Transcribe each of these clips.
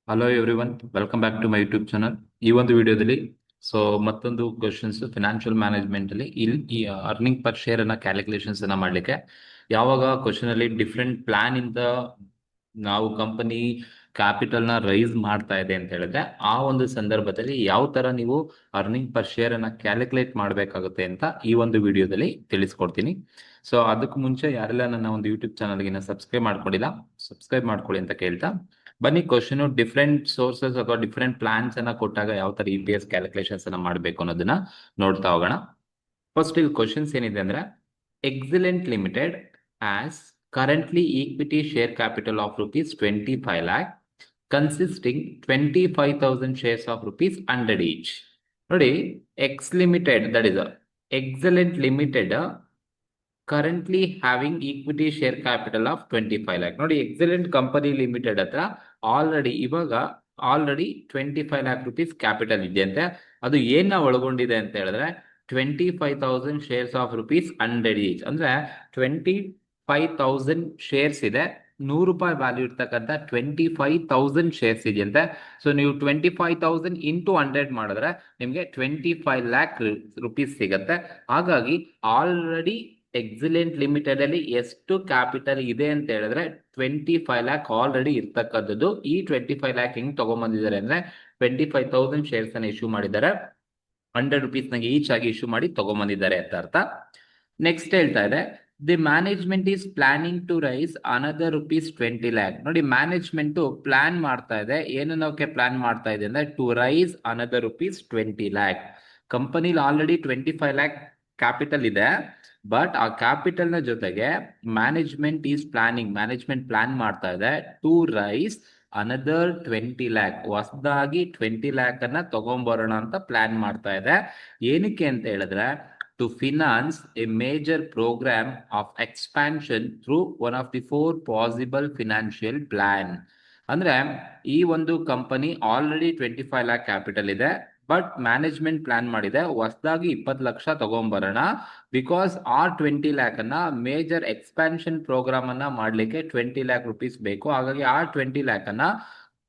Hello everyone, welcome back to my YouTube channel. ಈ ಒಂದು ವಿಡಿಯೋದಲ್ಲಿ ಮತ್ತೊಂದು ಕ್ವಶನ್ಸ್ ಫಿನಾನ್ಷಿಯಲ್ ಮ್ಯಾನೇಜ್ಮೆಂಟ್ ಅಲ್ಲಿ ಈ ಅರ್ನಿಂಗ್ ಪರ್ ಶೇರ್ ಅನ್ನ ಕ್ಯಾಲ್ಕುಲೇಷನ್ಸ್ ಅನ್ನ ಮಾಡ್ಲಿಕ್ಕೆ ಯಾವಾಗ ಕ್ವಶನ್ ಅಲ್ಲಿ ಡಿಫ್ರೆಂಟ್ ಪ್ಲಾನ್ ಇಂದ ನಾವು ಕಂಪನಿ ಕ್ಯಾಪಿಟಲ್ ನ ರೈಸ್ ಮಾಡ್ತಾ ಇದೆ ಅಂತ ಹೇಳಿದ್ರೆ ಆ ಒಂದು ಸಂದರ್ಭದಲ್ಲಿ ಯಾವ ತರ ನೀವು ಅರ್ನಿಂಗ್ ಪರ್ ಶೇರ್ ಅನ್ನ ಕ್ಯಾಲ್ಕುಲೇಟ್ ಮಾಡಬೇಕಾಗುತ್ತೆ ಅಂತ ಈ ಒಂದು ವಿಡಿಯೋದಲ್ಲಿ ತಿಳಿಸ್ಕೊಡ್ತೀನಿ. ಅದಕ್ಕೂ ಮುಂಚೆ ಯಾರೆಲ್ಲ ನನ್ನ ಒಂದು ಯೂಟ್ಯೂಬ್ ಚಾನಲ್ಗೆ ಸಬ್ಸ್ಕ್ರೈಬ್ ಮಾಡ್ಕೊಂಡಿಲ್ಲ, ಸಬ್ಸ್ಕ್ರೈಬ್ ಮಾಡ್ಕೊಳ್ಳಿ ಅಂತ ಕೇಳ್ತಾ ಬನ್ನಿ ಕ್ವಶನ್ ಡಿಫ್ರೆಂಟ್ ಸೋರ್ಸಸ್ ಅಥವಾ ಡಿಫ್ರೆಂಟ್ ಪ್ಲಾನ್ಸ್ ಅನ್ನ ಕೊಟ್ಟಾಗ ಯಾವ ತರ ಇ ಪಿ ಎಸ್ ಕ್ಯಾಲ್ಕುಲೇಷನ್ಸ್ ಅನ್ನ ಮಾಡಬೇಕು ಅನ್ನೋದನ್ನ ನೋಡ್ತಾ ಹೋಗೋಣ. ಫಸ್ಟ್ ಇಲ್ಲಿ ಕ್ವಶನ್ಸ್ ಏನಿದೆ ಅಂದ್ರೆ, excellent limited as currently equity share capital of rupees 25 lakh consisting 25,000 shares of rupees 100 each. ನೋಡಿ, X limited, that is excellent limited currently having equity share capital of 25 lakh. ನೋಡಿ, ಎಕ್ಸಲೆಂಟ್ ಕಂಪನಿ ಲಿಮಿಟೆಡ್ ಹತ್ರ already 25 lakh rupees capital ಇದೆ ಅಂತೆ. ಅದು ಏನ ಒಳಗೊಂಡಿದೆ ಅಂತ ಹೇಳಿದ್ರೆ 25,000 ಶೇರ್ಸ್ ಆಫ್ ರುಪೀಸ್ 100 ಈಚ್. ಅಂದ್ರೆ 25,000 ಶೇರ್ಸ್ ಇದೆ, ₹100 ವ್ಯಾಲ್ಯೂ ಇರ್ತಕ್ಕಂಥ 25,000 ಶೇರ್ಸ್ ಇದೆಯಂತೆ. ನೀವು 25,000 ಇಂಟು 100 ಮಾಡಿದ್ರೆ ನಿಮಗೆ 25 lakh ರುಪೀಸ್ ಸಿಗತ್ತೆ. ಹಾಗಾಗಿ ಆಲ್ರೆಡಿ ಎಕ್ಸಲೆಂಟ್ ಲಿಮಿಟೆಡ್ ಅಲ್ಲಿ ಎಷ್ಟು ಕ್ಯಾಪಿಟಲ್ ಇದೆ ಅಂತ ಹೇಳಿದ್ರೆ 25 lakh ಆಲ್ರೆಡಿ ಇರ್ತಕ್ಕಂಥದ್ದು. ಈ 25 lakh ಹೆಂಗ್ ತಗೊಂಡ್ಬಂದಿದ್ದಾರೆ ಅಂದ್ರೆ 25,000 ಶೇರ್ಸ್ ಅನ್ನ ಇಶ್ಯೂ ಮಾಡಿದ್ದಾರೆ, 100 ರುಪೀಸ್ ನಂಗೆ ಈಚ್ ಆಗಿ ಇಶ್ಯೂ ಮಾಡಿ ತಗೊಂಡ್ಬಂದಿದ್ದಾರೆ ಅಂತ ಅರ್ಥ. ನೆಕ್ಸ್ಟ್ ಹೇಳ್ತಾ ಇದೆ, the management is planning to raise another rupees 20 lakh. ನೋಡಿ, ಮ್ಯಾನೇಜ್ಮೆಂಟ್ ಪ್ಲಾನ್ ಮಾಡ್ತಾ ಇದೆ, ಏನನ್ನೋಕೆ ಪ್ಲಾನ್ ಮಾಡ್ತಾ ಇದೆ ಅಂದ್ರೆ to raise another rupees 20 lakh. ಕಂಪನಿಲಿ ಆಲ್ರೆಡಿ 25 lakh ಕ್ಯಾಪಿಟಲ್ ಇದೆ, ಬಟ್ ಆ ಕ್ಯಾಪಿಟಲ್ ನ ಜೊತೆಗೆ ಮ್ಯಾನೇಜ್ಮೆಂಟ್ ಪ್ಲಾನ್ ಮಾಡ್ತಾ ಇದೆ ಟು ರೈಸ್ ಅನದರ್ 20 lakh, ಹೊಸದಾಗಿ 20 lakh ಅನ್ನ ತಗೊಂಡ್ಬರೋಣ ಅಂತ ಪ್ಲಾನ್ ಮಾಡ್ತಾ ಇದೆ. ಏನಕ್ಕೆ ಅಂತ ಹೇಳಿದ್ರೆ to finance a major program of expansion through one of the 4 possible financial plan. ಅಂದ್ರೆ ಈ ಒಂದು ಕಂಪನಿ ಆಲ್ರೆಡಿ 25 lakh ಕ್ಯಾಪಿಟಲ್ ಇದೆ, ಬಟ್ ಮ್ಯಾನೇಜ್ಮೆಂಟ್ ಪ್ಲಾನ್ ಮಾಡಿದೆ ಹೊಸದಾಗಿ 20 ಲಕ್ಷ ತಗೊಂಡ್ಬರೋಣ. ಬಿಕಾಸ್ ಆ 20 lakh ಅನ್ನ ಮೇಜರ್ ಎಕ್ಸ್ಪಾನ್ಷನ್ ಪ್ರೋಗ್ರಾಮ್ ಅನ್ನ ಮಾಡ್ಲಿಕ್ಕೆ 20 lakh ರುಪೀಸ್ ಬೇಕು. ಹಾಗಾಗಿ ಆ 20 lakh ಅನ್ನ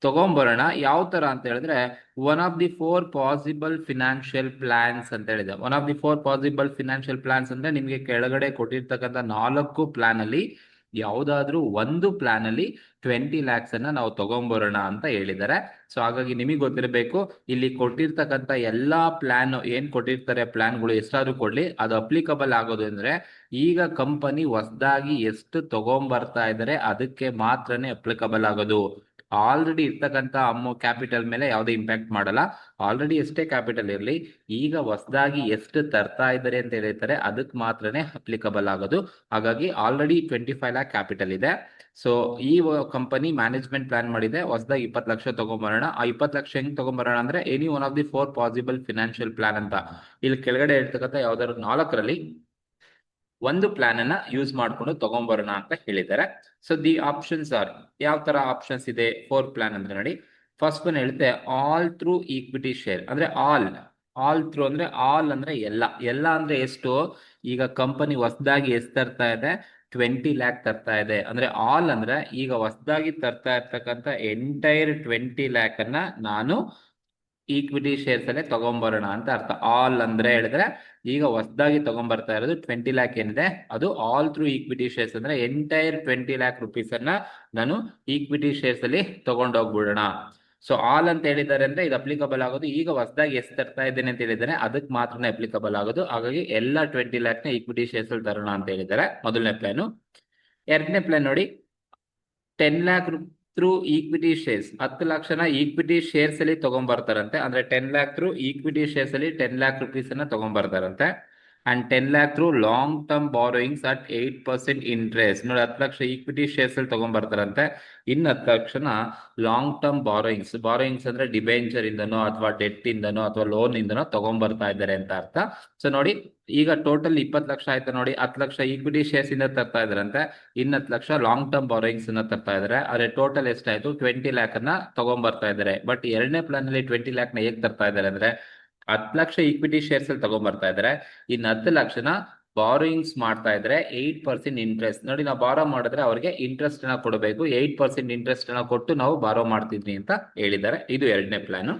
ತಗೊಂಡ್ಬರೋಣ. ಯಾವ ತರ ಅಂತ ಹೇಳಿದ್ರೆ one of the 4 possible financial plans ಅಂತ ಹೇಳಿದೆ. One of the 4 possible financial plans ಅಂದ್ರೆ ನಿಮಗೆ ಕೆಳಗಡೆ ಕೊಟ್ಟಿರ್ತಕ್ಕಂಥ 4 ಪ್ಲಾನ್ ಅಲ್ಲಿ ಯಾವುದಾದ್ರೂ ಒಂದು ಪ್ಲಾನ್ ಅಲ್ಲಿ 20 lakhs ಅನ್ನ ನಾವು ತಗೊಂಡ್ಬರೋಣ ಅಂತ ಹೇಳಿದ್ದಾರೆ. ಹಾಗಾಗಿ ನಿಮಗೆ ಗೊತ್ತಿರಬೇಕು, ಇಲ್ಲಿ ಕೊಟ್ಟಿರ್ತಕ್ಕಂಥ ಎಲ್ಲಾ ಪ್ಲಾನ್ ಏನ್ ಕೊಟ್ಟಿರ್ತಾರೆ ಪ್ಲಾನ್ಗಳು ಎಷ್ಟಾದ್ರೂ ಕೊಡ್ಲಿ, ಅದು ಅಪ್ಲಿಕಬಲ್ ಆಗೋದು ಅಂದ್ರೆ ಈಗ ಕಂಪನಿ ಹೊಸದಾಗಿ ಎಷ್ಟು ತಗೊಂಡ್ಬರ್ತಾ ಇದ್ದಾರೆ ಅದಕ್ಕೆ ಮಾತ್ರನೇ ಅಪ್ಲಿಕಬಲ್ ಆಗೋದು. ಆಲ್ರೆಡಿ ಇರ್ತಕ್ಕಂಥ ಕ್ಯಾಪಿಟಲ್ ಮೇಲೆ ಯಾವುದೇ ಇಂಪ್ಯಾಕ್ಟ್ ಮಾಡಲ್ಲ. ಆಲ್ರೆಡಿ ಎಷ್ಟೇ ಕ್ಯಾಪಿಟಲ್ ಇರಲಿ, ಈಗ ಹೊಸದಾಗಿ ಎಷ್ಟು ತರ್ತಾ ಇದ್ದಾರೆ ಅಂತ ಹೇಳಿರ್ತಾರೆ ಅದಕ್ಕೆ ಮಾತ್ರನೇ ಅಪ್ಲಿಕಬಲ್ ಆಗೋದು. ಹಾಗಾಗಿ ಆಲ್ರೆಡಿ 25 lakh ಕ್ಯಾಪಿಟಲ್ ಇದೆ. ಈ ಕಂಪನಿ ಮ್ಯಾನೇಜ್ಮೆಂಟ್ ಪ್ಲಾನ್ ಮಾಡಿದೆ ಹೊಸದಾಗಿ 20 ಲಕ್ಷ ತಗೊಂಡ್ಬರೋಣ. ಆ 20 ಲಕ್ಷ ಹೆಂಗ್ ತಗೊಂಡ್ಬರೋಣ ಅಂದ್ರೆ any one of the 4 possible financial plan ಅಂತ ಇಲ್ಲಿ ಕೆಳಗಡೆ ಹೇಳ್ತಕ್ಕಂಥ ಯಾವ್ದಾದ್ರು 4ರಲ್ಲಿ ಒಂದು ಪ್ಲಾನ್ ಅನ್ನ ಯೂಸ್ ಮಾಡ್ಕೊಂಡು ತಗೊಂಡ್ಬರೋಣ ಅಂತ ಹೇಳಿದ್ದಾರೆ. ದಿ ಆಪ್ಷನ್ಸ್ ಆರ್, ಯಾವ ತರ ಆಪ್ಷನ್ಸ್ ಇದೆ 4 ಪ್ಲಾನ್ ಅಂದ್ರೆ ನೋಡಿ. ಫಸ್ಟ್ ಒನ್ ಹೇಳುತ್ತೆ ಆಲ್ ಥ್ರೂ ಈಕ್ವಿಟಿ ಶೇರ್. ಅಂದ್ರೆ ಆಲ್ ಥ್ರೂ ಅಂದ್ರೆ ಆಲ್ ಅಂದ್ರೆ ಎಲ್ಲ ಅಂದ್ರೆ ಎಷ್ಟು, ಈಗ ಕಂಪನಿ ಹೊಸದಾಗಿ ಎಷ್ಟು ತರ್ತಾ ಇದೆ 20 lakh ತರ್ತಾ ಇದೆ ಅಂದ್ರೆ ಆಲ್ ಅಂದ್ರೆ ಈಗ ಹೊಸದಾಗಿ ತರ್ತಾ ಇರ್ತಕ್ಕಂಥ ಎಂಟೈರ್ 20 lakh ಅನ್ನ ನಾನು ಈಕ್ವಿಟಿ ಶೇರ್ಸ್ ಅಲ್ಲೇ ತಗೊಂಡ್ಬರೋಣ ಅಂತ ಅರ್ಥ. ಆಲ್ ಅಂದ್ರೆ ಹೇಳಿದ್ರೆ ಈಗ ಹೊಸದಾಗಿ ತಗೊಂಡ್ಬರ್ತಾ ಇರೋದು 20 lakh ಏನಿದೆ ಅದು ಆಲ್ ಥ್ರೂ ಈಕ್ವಿಟಿ ಶೇರ್ಸ್ ಅಂದ್ರೆ ಎಂಟೈರ್ 20 lakh ರುಪೀಸ್ ಅನ್ನ ನಾನು ಈಕ್ವಿಟಿ ಶೇರ್ಸ್ ಅಲ್ಲಿ ತಗೊಂಡೋಗ್ಬಿಡೋಣ. ಆಲ್ ಅಂತ ಹೇಳಿದ್ದಾರೆ ಅಂದ್ರೆ ಇದು ಅಪ್ಲಿಕಬಲ್ ಆಗೋದು ಈಗ ಹೊಸದಾಗಿ ಎಷ್ಟು ತರ್ತಾ ಇದ್ದೇನೆ ಅಂತ ಹೇಳಿದ್ದಾರೆ ಅದಕ್ಕೆ ಮಾತ್ರನೇ ಅಪ್ಲಿಕಬಲ್ ಆಗೋದು. ಹಾಗಾಗಿ ಎಲ್ಲ 20 lakh ನ ಈಕ್ವಿಟಿ ಶೇರ್ಸ್ ಅಲ್ಲಿ ತರೋಣ ಅಂತ ಹೇಳಿದ್ದಾರೆ, ಮೊದಲನೇ ಪ್ಲಾನು. ಎರಡನೇ ಪ್ಲಾನ್ ನೋಡಿ, 10 lakh ಥ್ರೂ ಈಕ್ವಿಟಿ ಶೇರ್ಸ್, 10 ಲಕ್ಷನ ಈಕ್ವಿಟಿ ಶೇರ್ಸ್ ಅಲ್ಲಿ ತಗೊಂಡ್ಬರ್ತಾರಂತೆ. ಅಂದ್ರೆ 10 lakh ಥ್ರೂ ಈಕ್ವಿಟಿ ಶೇರ್ಸ್ ಅಲ್ಲಿ 10 lakh ರುಪೀಸ್ ಅನ್ನ ತಗೊಂಡ್ಬರ್ತಾರಂತೆ. And 10 lakh through long term borrowings at 8% interest. ನೋಡಿ, 10 ಲಕ್ಷ ಈಕ್ವಿಟಿ ಶೇರ್ಸ್ ಅಲ್ಲಿ ತಗೊಂಡ್ಬರ್ತಾರಂತೆ, ಇನ್ನು 10 ಲಕ್ಷನ ಲಾಂಗ್ ಟರ್ಮ್ ಬಾರೋಯಿಂಗ್ಸ್ ಅಂದ್ರೆ ಡಿಬೆಂಚರ್ ಇಂದನೋ ಅಥವಾ ಡೆಟ್ ಇಂದನೋ ಅಥವಾ ಲೋನ್ ಇಂದನೋ ತಗೊಂಡ್ಬರ್ತಾ ಇದ್ದಾರೆ ಅಂತ ಅರ್ಥ. ನೋಡಿ, ಈಗ ಟೋಟಲ್ 20 ಲಕ್ಷ ಆಯ್ತು ನೋಡಿ. 10 ಲಕ್ಷ ಈಕ್ವಿಟಿ ಶೇರ್ಸ್ ಇಂದ ತರ್ತಾ ಇದಾರಂತೆ, ಇನ್ನು 10 ಲಕ್ಷ ಲಾಂಗ್ ಟರ್ಮ್ ಬಾರೋಯಿಂಗ್ಸ್ ಅನ್ನ ತರ್ತಾ ಇದಾರೆ. ಆದ್ರೆ ಟೋಟಲ್ ಎಷ್ಟಾಯ್ತು 20 lakh ಅನ್ನ ತಗೊಂಡ್ಬರ್ತಾ ಇದಾರೆ. ಬಟ್ ಎರಡನೇ ಪ್ಲಾನ್ ಅಲ್ಲಿ 20 lakh ನ ಹೇಗ್ ತರ್ತಾ ಇದಾರೆ ಅಂದ್ರೆ 10 ಲಕ್ಷ ಈಕ್ವಿಟಿ ಶೇರ್ಸ್ ಅಲ್ಲಿ ತಗೊಂಡ್ಬರ್ತಾ ಇದಾರೆ, ಇನ್ನು 10 ಲಕ್ಷನ ಬಾರೋಯಿಂಗ್ಸ್ ಮಾಡ್ತಾ ಇದ್ರೆ 8% ಇಂಟ್ರೆಸ್ಟ್. ನೋಡಿ, ನಾವು ಬಾರೋ ಮಾಡಿದ್ರೆ ಅವ್ರಿಗೆ ಇಂಟ್ರೆಸ್ಟ್ ಅನ್ನ ಕೊಡಬೇಕು. 8% ಇಂಟ್ರೆಸ್ಟ್ ಅನ್ನ ಕೊಟ್ಟು ನಾವು ಬಾರೋ ಮಾಡ್ತಿದ್ವಿ ಅಂತ ಹೇಳಿದ್ದಾರೆ. ಇದು 2ನೇ ಪ್ಲಾನ್.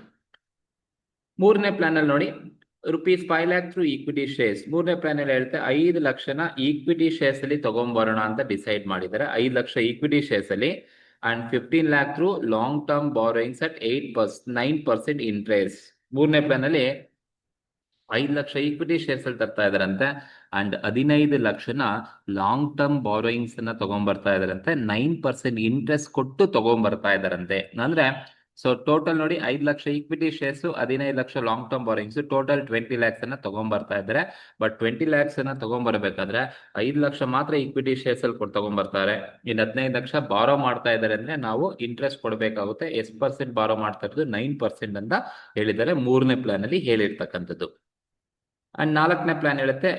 3ನೇ ಪ್ಲಾನ್ ಅಲ್ಲಿ ನೋಡಿ, ₹5 lakh ಥ್ರೂ ಈಕ್ವಿಟಿ ಶೇರ್ಸ್. 3ನೇ ಪ್ಲಾನ್ ಅಲ್ಲಿ ಹೇಳುತ್ತೆ 5 ಲಕ್ಷನ ಈಕ್ವಿಟಿ ಶೇರ್ಸ್ ಅಲ್ಲಿ ತಗೊಂಡ್ಬರೋಣ ಅಂತ ಡಿಸೈಡ್ ಮಾಡಿದ್ದಾರೆ. 5 ಲಕ್ಷ ಈಕ್ವಿಟಿ ಶೇರ್ಸ್ ಅಲ್ಲಿ and 15 lakh through long term borrowings at 9% interest. 3ನೇ ಪ್ಲಾನ್ ಅಲ್ಲಿ 5 ಲಕ್ಷ ಈಕ್ವಿಟಿ ಶೇರ್ಸ್ ಅಲ್ಲಿ ತರ್ತಾ ಇದಾರಂತೆ ಅಂಡ್ 15 ಲಕ್ಷನ ಲಾಂಗ್ ಟರ್ಮ್ ಬಾರೋಯಿಂಗ್ಸ್ ಅನ್ನ ತಗೊಂಡ್ಬರ್ತಾ ಇದಾರಂತೆ. 9% ಇಂಟ್ರೆಸ್ಟ್ ಕೊಟ್ಟು ತಗೊಂಡ್ಬರ್ತಾ ಇದಾರಂತೆ. ಅಂದ್ರೆ ಸೊ ಟೋಟಲ್ ನೋಡಿ, 5 ಲಕ್ಷ ಈಕ್ವಿಟಿ ಶೇರ್ಸ್, 15 ಲಕ್ಷ long term borrowings, total 20 lakhs ಅನ್ನ ತಗೊಂಡ್ಬರ್ತಾ ಇದ್ದಾರೆ. ಬಟ್ 20 lakhs ಅನ್ನ ತಗೊಂಡ್ಬರ್ಬೇಕಾದ್ರೆ 5 ಲಕ್ಷ ಮಾತ್ರ ಈಕ್ವಿಟಿ ಶೇರ್ಸ್ ಅಲ್ಲಿ ಕೊಟ್ಟು ತಗೊಂಡ್ಬರ್ತಾರೆ. ಇನ್ನು 15 ಲಕ್ಷ ಬಾರೋ ಮಾಡ್ತಾ ಇದ್ದಾರೆ ಅಂದ್ರೆ ನಾವು ಇಂಟ್ರೆಸ್ಟ್ ಕೊಡಬೇಕಾಗುತ್ತೆ. ಎಷ್ಟು ಪರ್ಸೆಂಟ್ ಬಾರೋ ಮಾಡ್ತಾ ಇರೋದು? 9% ಅಂತ ಹೇಳಿದ್ದಾರೆ 3ನೇ ಪ್ಲಾನ್ ಅಲ್ಲಿ ಹೇಳಿರ್ತಕ್ಕಂಥದ್ದು. ಅಂಡ್ 4ನೇ ಪ್ಲಾನ್ ಹೇಳುತ್ತೆ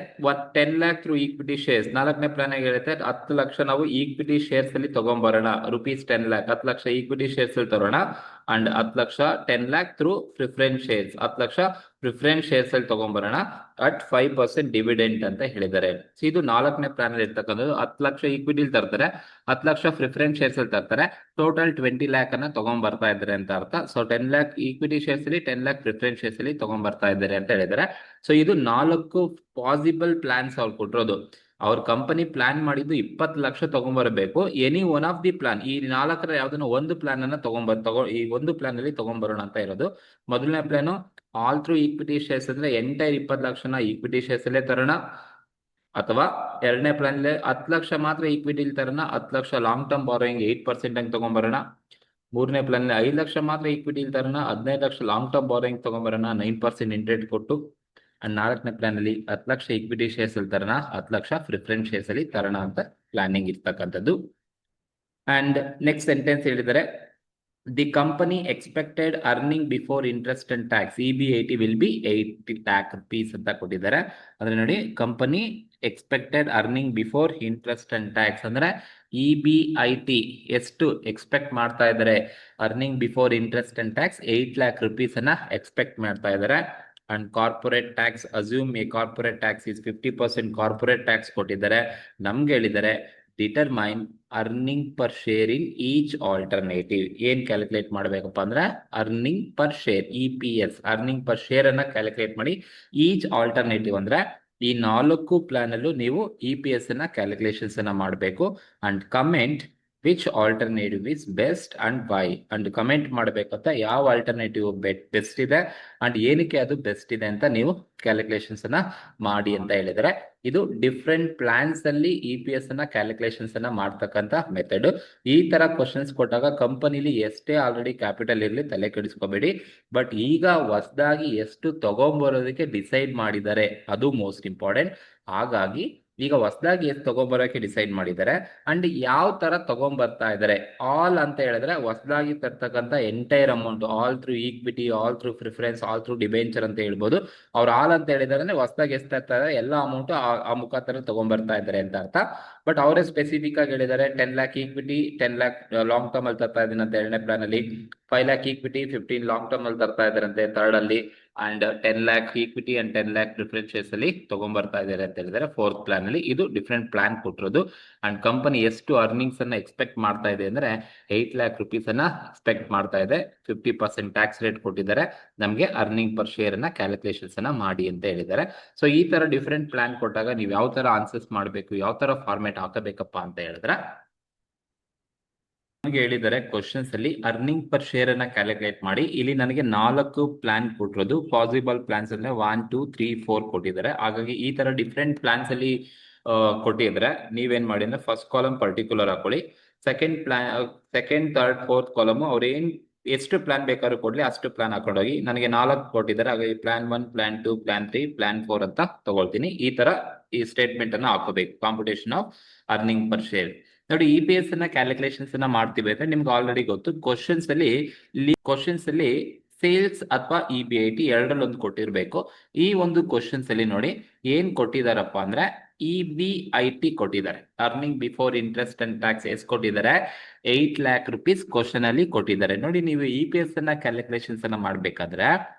10 lakh ಥ್ರೂ ಈಕ್ವಿಟಿ ಶೇರ್ಸ್. 4ನೇ ಪ್ಲಾನ್ ಆಗಿ ಹೇಳುತ್ತೆ 10 ಲಕ್ಷ ನಾವು ಈಕ್ವಿಟಿ ಶೇರ್ಸ್ ಅಲ್ಲಿ ತಗೊಂಡ್ಬರೋಣ. ₹10 lakh 10 ಲಕ್ಷ ಈಕ್ವಿಟಿ ಶೇರ್ಸ್ ಅಲ್ಲಿ ತರೋಣ ಅಂಡ್ 10 ಲಕ್ಷ 10 lakh ಥ್ರೂ ಪ್ರಿಫರೆನ್ಸ್ ಶೇರ್ಸ್. 10 ಲಕ್ಷ ಪ್ರಿಫರೆನ್ಸ್ ಶೇರ್ಸ್ ಅಲ್ಲಿ ತಗೊಂಡ್ಬರೋಣ ಅಟ್ 5% ಡಿವಿಡೆಂಟ್ ಅಂತ ಹೇಳಿದ್ದಾರೆ. ಸೊ ಇದು 4ನೇ ಪ್ಲಾನ್ ಅಲ್ಲಿ ಇರ್ತಕ್ಕಂಥದ್ದು. 10 ಲಕ್ಷ ಈಕ್ವಿಟಿ ತರ್ತಾರೆ, 10 ಲಕ್ಷ ಪ್ರಿಫರೆನ್ಸ್ ಶೇರ್ಸ್ ಅಲ್ಲಿ ತರ್ತಾರೆ, ಟೋಟಲ್ 20 lakh ಅನ್ನ ತಗೊಂಡ್ಬರ್ತಾ ಇದ್ದಾರೆ ಅಂತ ಅರ್ಥ. ಸೊ 10 lakh ಈಕ್ವಿಟಿ ಶೇರ್ಸ್ ಅಲ್ಲಿ, 10 lakh ಪ್ರಿಫರೆನ್ಸ್ ಶೇರ್ಸ್ ಅಲ್ಲಿ ತಗೊಂಡ್ಬರ್ತಾ ಇದ್ದಾರೆ ಅಂತ ಹೇಳಿದ್ದಾರೆ. ಸೊ ಇದು 4 ಪಾಸಿಬಲ್ ಪ್ಲಾನ್ಸ್ ಅವ್ರು ಕೊಟ್ಟಿರೋದು. ಅವ್ರ ಕಂಪನಿ ಪ್ಲಾನ್ ಮಾಡಿದ್ದು 20 ಲಕ್ಷ ತಗೊಂಡ್ಬರಬೇಕು. Any one of the plan, ಈ 4ರ ಯಾವ್ದನ್ನ ಒಂದು ಪ್ಲಾನ್ ಅನ್ನ ಈ ಒಂದು ಪ್ಲಾನ್ ಅಲ್ಲಿ ತಗೊಂಡ್ಬರೋಣ ಅಂತ ಇರೋದು. ಮೊದಲನೇ plan all through equity shares ಅಂದ್ರೆ ಎಂಟೈರ್ 20 ಲಕ್ಷನ ಈಕ್ವಿಟಿ ಶೇರ್ಸ್ ಅಲ್ಲೇ ತರೋಣ. ಅಥವಾ 2ನೇ ಪ್ಲಾನ್ ಅಲ್ಲಿ 10 ಲಕ್ಷ ಮಾತ್ರ ಈಕ್ವಿಟಿ ತರೋಣ, 10 ಲಕ್ಷ ಲಾಂಗ್ ಟರ್ಮ್ ಬಾರೋಯಿಂಗ್ 8% ಆಗಿ ತಗೊಂಡ್ಬರೋಣ. 3ನೇ ಪ್ಲಾನ್ ಅಲ್ಲಿ 5 ಲಕ್ಷ ಮಾತ್ರ ಈಕ್ವಿಟಿ ತರೋಣ, 15 ಲಕ್ಷ ಲಾಂಗ್ ಟರ್ಮ್ ಬಾರೋಯಿಂಗ್ ತಗೊಂಡ್ಬರೋಣ 9% ಇಂಟ್ರೆಸ್ಟ್ ಕೊಟ್ಟು. ಅಂಡ್ 4ನೇ ಪ್ಲಾನ್ ಅಲ್ಲಿ 10 ಲಕ್ಷ ಈಕ್ವಿಟಿ ಶೇರ್ಸ್ ಅಲ್ಲಿ ತರೋಣ, 10 ಲಕ್ಷ ಪ್ರಿಫರೆನ್ಸ್ ಶೇರ್ಸ್ ಅಲ್ಲಿ ತರೋಣ ಅಂತ ಪ್ಲಾನಿಂಗ್ ಇರ್ತಕ್ಕಂಥದ್ದು. ಅಂಡ್ ನೆಕ್ಸ್ಟ್ ಸೆಂಟೆನ್ಸ್ ಹೇಳಿದರೆ the company expected earning before interest and tax EBIT will be 80 lakh rupees ಅಂತ ಕೊಟ್ಟಿದ್ದಾರೆ. ಅಂದ್ರೆ ನೋಡಿ, company expected earning before interest and tax ಅಂದ್ರೆ EBIT ಎಷ್ಟು ಎಕ್ಸ್ಪೆಕ್ಟ್ ಮಾಡ್ತಾ ಇದ್ದಾರೆ? Earning before interest and tax 8 lakh rupees ಅನ್ನ ಎಕ್ಸ್ಪೆಕ್ಟ್ ಮಾಡ್ತಾ ಇದ್ದಾರೆ. And corporate tax, assume A corporate tax is 50% corporate tax ಕೊಟ್ಟಿದ್ದಾರೆ. ನಮ್ಗೆ ಹೇಳಿದ್ದಾರೆ determine earning per share in each alternative. ಏನ್ ಕ್ಯಾಲ್ಕುಲೇಟ್ ಮಾಡ್ಬೇಕಪ್ಪ ಅಂದ್ರೆ earning per share, EPS, earning per share ಅನ್ನ ಕ್ಯಾಲ್ಕುಲೇಟ್ ಮಾಡಿ. ಈಚ್ ಆಲ್ಟರ್ನೇಟಿವ್ ಅಂದ್ರೆ ಈ 4 ಪ್ಲಾನ್ ಅಲ್ಲೂ ನೀವು EPS ಅನ್ನ ಕ್ಯಾಲ್ಕುಲೇಷನ್ಸ್ ಅನ್ನ ಮಾಡಬೇಕು. And comment which alternative is best and why. And comment ಮಾಡಬೇಕಂತ ಯಾವ ಆಲ್ಟರ್ನೇಟಿವ್ ಬೆಸ್ಟ್ ಇದೆ ಅಂಡ್ ಏನಕ್ಕೆ ಅದು ಬೆಸ್ಟ್ ಇದೆ ಅಂತ ನೀವು ಕ್ಯಾಲ್ಕುಲೇಷನ್ಸ್ ಅನ್ನ ಮಾಡಿ ಅಂತ ಹೇಳಿದರೆ. ಇದು ಡಿಫ್ರೆಂಟ್ ಪ್ಲಾನ್ಸ್ ಅಲ್ಲಿ EPS ಅನ್ನ ಕ್ಯಾಲ್ಕುಲೇಷನ್ಸ್ ಅನ್ನ ಮಾಡ್ತಕ್ಕಂತ ಮೆಥಡ್. ಈ ತರ ಕ್ವಶನ್ಸ್ ಕೊಟ್ಟಾಗ ಕಂಪನಿಲಿ ಎಷ್ಟೇ ಆಲ್ರೆಡಿ ಕ್ಯಾಪಿಟಲ್ ಇರಲಿ ತಲೆ ಕೆಡಿಸ್ಕೋಬೇಡಿ. ಬಟ್ ಈಗ ಹೊಸದಾಗಿ ಎಷ್ಟು ತಗೊಂಡ್ಬರೋದಕ್ಕೆ ಡಿಸೈಡ್ ಮಾಡಿದ್ದಾರೆ ಅದು ಮೋಸ್ಟ್ ಇಂಪಾರ್ಟೆಂಟ್. ಹಾಗಾಗಿ ಈಗ ಹೊಸದಾಗಿ ಎಷ್ಟು ತಗೊಂಡ್ಬರೋಕೆ ಡಿಸೈಡ್ ಮಾಡಿದ್ದಾರೆ ಅಂಡ್ ಯಾವ ತರ ತಗೊಂಡ್ಬರ್ತಾ ಇದ್ದಾರೆ. ಆಲ್ ಅಂತ ಹೇಳಿದ್ರೆ ಹೊಸದಾಗಿ ತರ್ತಕ್ಕಂಥ entire amount, all through equity, all through preference, all through debenture ಅಂತ ಹೇಳ್ಬೋದು. ಅವ್ರು ಆಲ್ ಅಂತ ಹೇಳಿದಾರೆ ಹೊಸದಾಗಿ ಎಷ್ಟು ತರ್ತಾ ಇದ್ದಾರೆ ಎಲ್ಲ ಅಮೌಂಟ್ ಆ ಮುಖಾಂತರ ತಗೊಂಡ್ಬರ್ತಾ ಇದ್ದಾರೆ ಅಂತ ಅರ್ಥ. ಬಟ್ ಅವರೇ ಸ್ಪೆಸಿಫಿಕ್ ಆಗಿ ಹೇಳಿದ್ದಾರೆ 10 lakh equity, 10 lakh long term ಅಲ್ಲಿ ತರ್ತಾ ಇದ್ದೀನಿ ಅಂತ 2ನೇ ಪ್ಲಾನ್ ಅಲ್ಲಿ, 5 lakh ಈಕ್ವಿಟಿ, 15 ಲಾಂಗ್ ಟರ್ಮ್ ಅಲ್ಲಿ ತರ್ತಾ ಇದ್ದಾರಂತೆ 3rd ಅಲ್ಲಿ, and 10 lakh equity and 10 lakh preference shares ಅಲ್ಲಿ ತಗೊಂಡ್ಬರ್ತಾ ಇದ್ದಾರೆ ಅಂತ ಹೇಳಿದ್ದಾರೆ 4th ಪ್ಲಾನ್ ಅಲ್ಲಿ. ಇದು ಡಿಫ್ರೆಂಟ್ ಪ್ಲಾನ್ ಕೊಟ್ಟಿರೋದು. ಅಂಡ್ ಕಂಪನಿ ಎಷ್ಟು ಅರ್ನಿಂಗ್ಸ್ ಅನ್ನ ಎಕ್ಸ್ಪೆಕ್ಟ್ ಮಾಡ್ತಾ ಇದೆ ಅಂದ್ರೆ 8 lakh rupees ಅನ್ನ ಎಕ್ಸ್ಪೆಕ್ಟ್ ಮಾಡ್ತಾ ಇದೆ. 50% ಟ್ಯಾಕ್ಸ್ ರೇಟ್ ಕೊಟ್ಟಿದ್ದಾರೆ. ನಮಗೆ ಅರ್ನಿಂಗ್ ಪರ್ ಶೇರ್ ಅನ್ನ ಕ್ಯಾಲ್ಕುಲೇಷನ್ಸ್ ಅನ್ನ ಮಾಡಿ ಅಂತ ಹೇಳಿದ್ದಾರೆ. ಸೊ ಈ ತರ ಡಿಫ್ರೆಂಟ್ ಪ್ಲಾನ್ ಕೊಟ್ಟಾಗ ನೀವು ಯಾವ ತರ ಆನ್ಸರ್ಸ್ ಮಾಡಬೇಕು, ಯಾವ ತರ ಫಾರ್ಮೆಟ್ ಹಾಕಬೇಕಪ್ಪ ಅಂತ ಹೇಳಿದ್ರೆ ನಮಗೆ ಹೇಳಿದ್ದಾರೆ ಕ್ವಶನ್ಸ್ ಅಲ್ಲಿ ಅರ್ನಿಂಗ್ ಪರ್ ಶೇರ್ ಅನ್ನ ಕ್ಯಾಲ್ಕುಲೇಟ್ ಮಾಡಿ. ಇಲ್ಲಿ ನನಗೆ 4 ಪ್ಲಾನ್ ಕೊಟ್ಟಿರೋದು. ಪಾಸಿಬಲ್ ಪ್ಲಾನ್ಸ್ ಅಂದ್ರೆ 1, 2, 3, 4 ಕೊಟ್ಟಿದ್ದಾರೆ. ಹಾಗಾಗಿ ಈ ತರ ಡಿಫ್ರೆಂಟ್ ಪ್ಲಾನ್ಸ್ ಅಲ್ಲಿ ಕೊಟ್ಟಿದ್ರೆ ನೀವೇನ್ ಮಾಡಿ ಅಂದ್ರೆ ಫಸ್ಟ್ ಕಾಲಮ್ ಪರ್ಟಿಕ್ಯುಲರ್ ಹಾಕೊಳ್ಳಿ. ಸೆಕೆಂಡ್, ಥರ್ಡ್, ಫೋರ್ತ್ ಕಾಲಮ್ ಅವ್ರು ಎಷ್ಟು ಪ್ಲಾನ್ ಬೇಕಾದ್ರೂ ಕೊಡ್ಲಿ ಅಷ್ಟು ಪ್ಲಾನ್ ಹಾಕೊಂಡೋಗಿ. ನನಗೆ 4 ಕೊಟ್ಟಿದ್ದಾರೆ, ಹಾಗಾಗಿ ಪ್ಲಾನ್ 1, ಪ್ಲಾನ್ 2, ಪ್ಲಾನ್ 3, ಪ್ಲಾನ್ 4 ಅಂತ ತಗೊಳ್ತೀನಿ. ಈ ತರ ಈ ಸ್ಟೇಟ್ಮೆಂಟ್ ಅನ್ನ ಹಾಕೋಬೇಕು. Computation of earning per share. ನೋಡಿ, EPS ಅನ್ನ ಕ್ಯಾಲ್ಕುಲೇಷನ್ಸ್ ಅನ್ನ ಮಾಡ್ತೀವಿ ಅಂತ ನಿಮ್ಗೆ ಆಲ್ರೆಡಿ ಗೊತ್ತು. ಕ್ವಶನ್ಸ್ ಅಲ್ಲಿ ಸೇಲ್ಸ್ ಅಥವಾ EBIT ಎರಡರಲ್ಲಿ ಒಂದು ಕೊಟ್ಟಿರ್ಬೇಕು. ಈ ಒಂದು ಕ್ವಶನ್ಸ್ ಅಲ್ಲಿ ನೋಡಿ ಏನ್ ಕೊಟ್ಟಿದಾರಪ್ಪ ಅಂದ್ರೆ EBIT ಕೊಟ್ಟಿದ್ದಾರೆ. Earning before interest and tax ಎಷ್ಟು ಕೊಟ್ಟಿದ್ದಾರೆ? 8 lakh rupees ಕ್ವಶನ್ ಅಲ್ಲಿ ಕೊಟ್ಟಿದ್ದಾರೆ. ನೋಡಿ, ನೀವು EPS ಅನ್ನ ಕ್ಯಾಲ್ಕುಲೇಷನ್ಸ್ ಅನ್ನ ಮಾಡ್ಬೇಕಾದ್ರೆ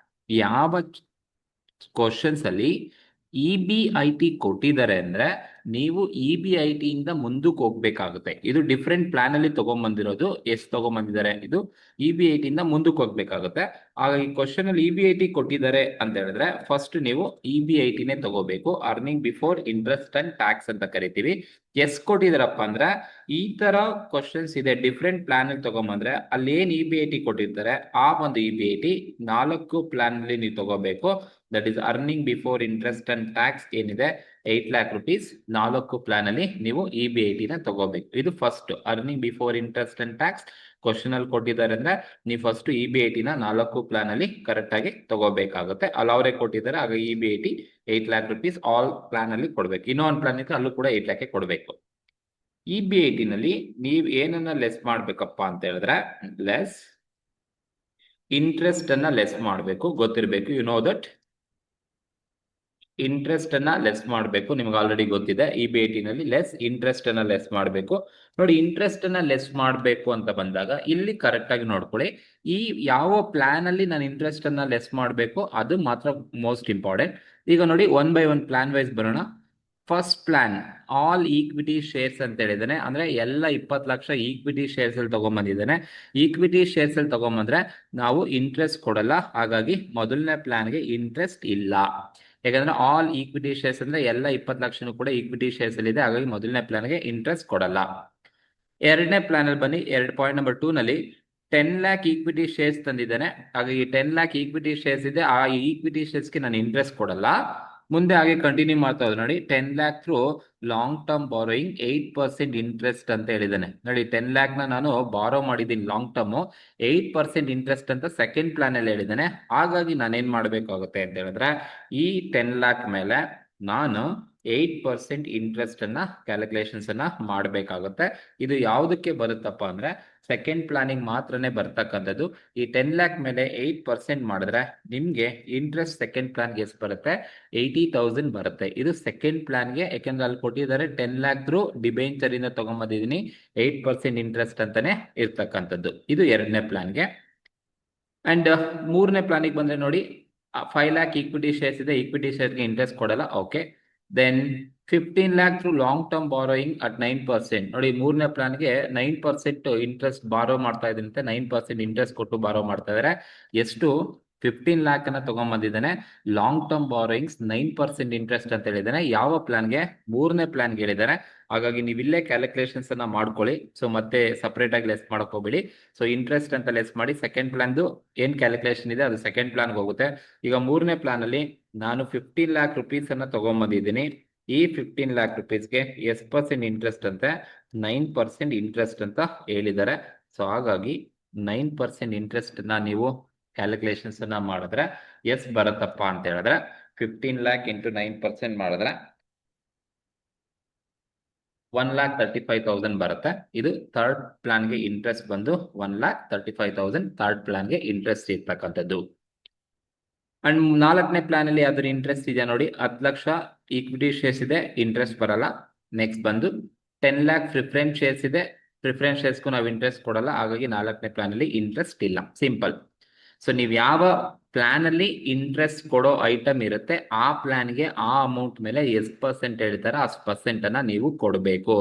ಯಾವ ಕ್ವಶನ್ಸ್ ಅಲ್ಲಿ EBIT ಕೊಟ್ಟಿದ್ದಾರೆ ಅಂದ್ರೆ ನೀವು EBIT ಇಂದ ಮುಂದಕ್ಕೆ ಹೋಗ್ಬೇಕಾಗುತ್ತೆ. ಇದು ಡಿಫ್ರೆಂಟ್ ಪ್ಲಾನ್ ಅಲ್ಲಿ ತಗೊಂಡ್ಬಂದಿರೋದು. ಎಷ್ಟು ತಗೊಂಡ್ಬಂದಿದ್ದಾರೆ? ಇದು EBIT ಇಂದ ಮುಂದಕ್ಕೆ ಹೋಗ್ಬೇಕಾಗುತ್ತೆ. ಹಾಗಾಗಿ ಕ್ವಶನ್ ಅಲ್ಲಿ EBIT ಕೊಟ್ಟಿದ್ದಾರೆ ಅಂತ ಹೇಳಿದ್ರೆ ಫಸ್ಟ್ ನೀವು EBIT ನೇ ತಗೋಬೇಕು. Earning before interest and tax ಅಂತ ಕರಿತೀವಿ. ಎಷ್ಟು ಕೊಟ್ಟಿದಾರಪ್ಪ ಅಂದ್ರೆ ಈ ತರ ಕ್ವಶನ್ಸ್ ಇದೆ, ಡಿಫ್ರೆಂಟ್ ಪ್ಲಾನ್ ಅಲ್ಲಿ ತಗೊಂಬಂದ್ರೆ ಅಲ್ಲಿ ಏನ್ EBIT ಕೊಟ್ಟಿರ್ತಾರೆ ಆ ಒಂದು EBIT 4 ಪ್ಲಾನ್ ಅಲ್ಲಿ ನೀವು ತಗೋಬೇಕು. That is earning before interest and tax ಏನಿದೆ 8 lakh rupees 4 ಪ್ಲಾನ್ ಅಲ್ಲಿ ನೀವು EBIT ನ ತಗೋಬೇಕು. ಇದು first earning before interest and tax question ಅಲ್ಲಿ ಕೊಟ್ಟಿದ್ದಾರೆ ಅಂದ್ರೆ ನೀವು ಫಸ್ಟ್ EBIT ನ 4 ಪ್ಲಾನ್ ಅಲ್ಲಿ ಕರೆಕ್ಟ್ ಆಗಿ ತಗೋಬೇಕಾಗುತ್ತೆ. ಅಲ್ಲಿ ಅವರೇ ಕೊಟ್ಟಿದ್ದಾರೆ, ಆಗ EBIT 8 lakh rupees all plan ಅಲ್ಲಿ ಕೊಡ್ಬೇಕು. ಇನ್ನೊಂದು ಪ್ಲಾನ್ ಇತ್ತು ಅಲ್ಲೂ ಕೂಡ 8 lakh ಕೊಡ್ಬೇಕು. EBIT ನಲ್ಲಿ ನೀವು ಏನನ್ನ ಲೆಸ್ ಮಾಡ್ಬೇಕಪ್ಪ ಅಂತ ಹೇಳಿದ್ರೆ ಲೆಸ್ ಇಂಟ್ರೆಸ್ಟ್ ಅನ್ನ ಲೆಸ್ ಮಾಡಬೇಕು. ಗೊತ್ತಿರಬೇಕು, ಯು ನೋ ದಟ್ ಇಂಟ್ರೆಸ್ಟ್ ಅನ್ನ ಲೆಸ್ ಮಾಡಬೇಕು. ನಿಮ್ಗೆ ಆಲ್ರೆಡಿ ಗೊತ್ತಿದೆ. EBIT ನಲ್ಲಿ ಲೆಸ್ ಇಂಟ್ರೆಸ್ಟ್ ಅನ್ನ ಲೆಸ್ ಮಾಡಬೇಕು. ನೋಡಿ, ಇಂಟ್ರೆಸ್ಟ್ ಅನ್ನ ಲೆಸ್ ಮಾಡಬೇಕು ಅಂತ ಬಂದಾಗ ಇಲ್ಲಿ ಕರೆಕ್ಟ್ ಆಗಿ ನೋಡ್ಕೊಳ್ಳಿ. ಈ ಯಾವ ಪ್ಲಾನ್ ಅಲ್ಲಿ ನಾನು ಇಂಟ್ರೆಸ್ಟ್ ಅನ್ನ ಲೆಸ್ ಮಾಡಬೇಕು ಅದು ಮಾತ್ರ ಮೋಸ್ಟ್ ಇಂಪಾರ್ಟೆಂಟ್. ಈಗ ನೋಡಿ, 1 by 1 ಪ್ಲಾನ್ ವೈಸ್ ಬರೋಣ. First plan all equity shares ಅಂತ ಹೇಳಿದಾನೆ, ಅಂದ್ರೆ ಎಲ್ಲ 20 ಲಕ್ಷ ಈಕ್ವಿಟಿ ಶೇರ್ಸ್ ಅಲ್ಲಿ ತಗೊಂಡ್ಬಂದಿದ್ದಾನೆ. ಈಕ್ವಿಟಿ ಶೇರ್ಸ್ ಅಲ್ಲಿ ತಗೊಂಡ್ಬಂದ್ರೆ ನಾವು ಇಂಟ್ರೆಸ್ಟ್ ಕೊಡಲ್ಲ, ಹಾಗಾಗಿ ಮೊದಲನೇ ಪ್ಲಾನ್ಗೆ ಇಂಟ್ರೆಸ್ಟ್ ಇಲ್ಲ. ಯಾಕಂದ್ರೆ ಆಲ್ ಈಕ್ವಿಟಿ ಶೇರ್ಸ್ ಅಂದ್ರೆ ಎಲ್ಲ 20 ಲಕ್ಷನೂ ಕೂಡ ಈಕ್ವಿಟಿ ಶೇರ್ಸ್ ಅಲ್ಲಿ ಇದೆ, ಹಾಗಾಗಿ ಮೊದಲನೇ ಪ್ಲಾನ್ಗೆ ಇಂಟ್ರೆಸ್ಟ್ ಕೊಡಲ್ಲ. ಎರಡನೇ ಪ್ಲಾನ್ ಅಲ್ಲಿ ಬನ್ನಿ. ಪಾಯಿಂಟ್ ನಂಬರ್ 2 ನಲ್ಲಿ 10 lakh ಈಕ್ವಿಟಿ ಶೇರ್ಸ್ ತಂದಿದ್ದಾನೆ, ಹಾಗಾಗಿ 10 lakh ಈಕ್ವಿಟಿ ಶೇರ್ಸ್ ಇದೆ, ಆ ಈಕ್ವಿಟಿ ಶೇರ್ಸ್ಗೆ ನಾನು ಇಂಟ್ರೆಸ್ಟ್ ಕೊಡಲ್ಲ. ಮುಂದೆ ಹಾಗೆ ಕಂಟಿನ್ಯೂ ಮಾಡ್ತಾ ಹೋದ್ರೆ ನೋಡಿ, 10 lakh through long term borrowing 8% interest ಅಂತ ಹೇಳಿದ್ದಾನೆ. ನೋಡಿ, 10 lakh ನಾನು ಬಾರೋ ಮಾಡಿದ್ದೀನಿ ಲಾಂಗ್ ಟರ್ಮ್, 8% ಇಂಟ್ರೆಸ್ಟ್ ಅಂತ ಸೆಕೆಂಡ್ ಪ್ಲಾನ್ ಅಲ್ಲಿ ಹೇಳಿದ್ದಾನೆ. ಹಾಗಾಗಿ ನಾನೇನ್ ಮಾಡ್ಬೇಕಾಗುತ್ತೆ ಅಂತ ಹೇಳಿದ್ರೆ ಈ 10 lakh ಮೇಲೆ ನಾನು 8% ಇಂಟ್ರೆಸ್ಟ್ ಅನ್ನ ಕ್ಯಾಲ್ಕುಲೇಷನ್ಸ್ ಅನ್ನ ಮಾಡಬೇಕಾಗುತ್ತೆ. ಇದು ಯಾವುದಕ್ಕೆ ಬರುತ್ತಪ್ಪ ಅಂದ್ರೆ ಸೆಕೆಂಡ್ ಪ್ಲಾನಿಂಗ್ ಮಾತ್ರನೇ ಬರ್ತಕ್ಕಂಥದ್ದು. ಈ 10 lakh ಮೇಲೆ 8% ಮಾಡಿದ್ರೆ ನಿಮ್ಗೆ ಇಂಟ್ರೆಸ್ಟ್ ಸೆಕೆಂಡ್ ಪ್ಲಾನ್ಗೆ ಎಷ್ಟು ಬರುತ್ತೆ? 80,000 ಬರುತ್ತೆ. ಇದು ಸೆಕೆಂಡ್ ಪ್ಲಾನ್ಗೆ, ಯಾಕೆಂದ್ರೆ ಅಲ್ಲಿ ಕೊಟ್ಟಿದ್ದಾರೆ 10 lakh ಥ್ರೂ ಡಿಬೆಂಚರ್ ಇಂದ ತಗೊಂಡ್ಬಂದಿದ್ದೀನಿ, 8% ಇಂಟ್ರೆಸ್ಟ್ ಅಂತಾನೆ ಇರ್ತಕ್ಕಂಥದ್ದು. ಇದು ಎರಡನೇ ಪ್ಲಾನ್ಗೆ. ಅಂಡ್ ಮೂರನೇ ಪ್ಲಾನಿಗೆ ಬಂದ್ರೆ ನೋಡಿ, 5 lakh ಈಕ್ವಿಟಿ ಶೇರ್ಸ್ ಇದೆ, ಈಕ್ವಿಟಿ ಶೇರ್ಗೆ ಇಂಟ್ರೆಸ್ಟ್ ಕೊಡಲ್ಲ. Okay, then 15 lakh through long term borrowing at 9%. ನೋಡಿ, ಮೂರನೇ ಪ್ಲಾನ್ಗೆ 9% ಇಂಟ್ರೆಸ್ಟ್ ಬಾರೋ ಮಾಡ್ತಾ ಇದ್ದಂತೆ, 9% ಇಂಟ್ರೆಸ್ಟ್ ಕೊಟ್ಟು ಬಾರೋ ಮಾಡ್ತಾ ಇದಾರೆ. ಎಷ್ಟು? 15 lakh ಅನ್ನ ತಗೊಂಡ್ಬಂದಿದ್ದಾನೆ. ಲಾಂಗ್ ಟರ್ಮ್ ಬಾರೋಯಿಂಗ್ಸ್ 9% ಇಂಟ್ರೆಸ್ಟ್ ಅಂತ ಹೇಳಿದ್ದಾನೆ. ಯಾವ ಪ್ಲಾನ್ಗೆ? ಮೂರನೇ ಪ್ಲಾನ್ಗೆ ಹೇಳಿದ್ದಾರೆ. ಹಾಗಾಗಿ ನೀವು ಇಲ್ಲೇ ಕ್ಯಾಲ್ಕುಲೇಷನ್ಸ್ ಅನ್ನ ಮಾಡ್ಕೊಳ್ಳಿ. ಸೊ ಮತ್ತೆ ಸಪರೇಟ್ ಆಗಿ ಲೆಸ್ ಮಾಡಕ್ ಹೋಗ್ಬೇಡಿ. ಸೊ ಇಂಟ್ರೆಸ್ಟ್ ಅಂತ ಲೆಸ್ ಮಾಡಿ, ಸೆಕೆಂಡ್ ಪ್ಲಾನ್ದು ಏನ್ ಕ್ಯಾಲ್ಕುಲೇಷನ್ ಇದೆ ಅದು ಸೆಕೆಂಡ್ ಪ್ಲಾನ್ಗೆ ಹೋಗುತ್ತೆ. ಈಗ ಮೂರನೇ ಪ್ಲಾನ್ ಅಲ್ಲಿ ನಾನು 15 lakh rupees ಅನ್ನ ತಗೊಂಡ್ಬಂದಿದ್ದೀನಿ. ಈ 15 lakh rupeesಗೆ ಎಷ್ಟು ಪರ್ಸೆಂಟ್ ಇಂಟ್ರೆಸ್ಟ್ ಅಂತೆ? 9% ಇಂಟ್ರೆಸ್ಟ್ ಅಂತ ಹೇಳಿದ್ದಾರೆ. ಸೊ ಹಾಗಾಗಿ 9% ಇಂಟ್ರೆಸ್ಟ್ ನ ನೀವು ಕ್ಯಾಲ್ಕುಲೇಷನ್ಸ್ ಅನ್ನ ಮಾಡಿದ್ರೆ ಎಷ್ಟು ಬರುತ್ತಪ್ಪ ಅಂತ ಹೇಳಿದ್ರೆ 15 lakh ಇಂಟು 9% ಮಾಡಿದ್ರೆ 1,35,000 ಬರುತ್ತೆ. ಇದು ಥರ್ಡ್ ಪ್ಲಾನ್ಗೆ ಇಂಟ್ರೆಸ್ಟ್ ಬಂದು 1,35,000 ಥರ್ಡ್ ಪ್ಲಾನ್ಗೆ ಇಂಟ್ರೆಸ್ಟ್ ಇರ್ತಕ್ಕಂಥದ್ದು. ಅಂಡ್ ನಾಲ್ಕನೇ ಪ್ಲಾನ್ ಅಲ್ಲಿ ಯಾವ್ದಾದ್ರು ಇಂಟ್ರೆಸ್ಟ್ ಇದೆಯಾ ನೋಡಿ, 10 ಲಕ್ಷ ಈಕ್ವಿಟಿ ಶೇರ್ಸ್ ಇದೆ, ಇಂಟ್ರೆಸ್ಟ್ ಬರಲ್ಲ. ನೆಕ್ಸ್ಟ್ ಬಂದು 10 lakh ಪ್ರಿಫರೆನ್ಸ್ ಶೇರ್ಸ್ ಇದೆ, ಪ್ರಿಫರೆನ್ಸ್ ಶೇರ್ಸ್ಗೂ ನಾವು ಇಂಟ್ರೆಸ್ಟ್ ಕೊಡಲ್ಲ, ಹಾಗಾಗಿ ನಾಲ್ಕನೇ ಪ್ಲಾನ್ ಅಲ್ಲಿ ಇಂಟ್ರೆಸ್ಟ್ ಇಲ್ಲ. ಸಿಂಪಲ್. ಸೊ ನೀವು ಯಾವ ಪ್ಲಾನ್ ಅಲ್ಲಿ ಇಂಟ್ರೆಸ್ಟ್ ಕೊಡೋ ಐಟಮ್ ಇರುತ್ತೆ ಆ ಪ್ಲಾನ್ಗೆ ಆ ಅಮೌಂಟ್ ಮೇಲೆ ಎಷ್ಟು ಪರ್ಸೆಂಟ್ ಹೇಳ್ತಾರೆ ಅಷ್ಟು ಪರ್ಸೆಂಟ್ ಅನ್ನ ನೀವು ಕೊಡಬೇಕು.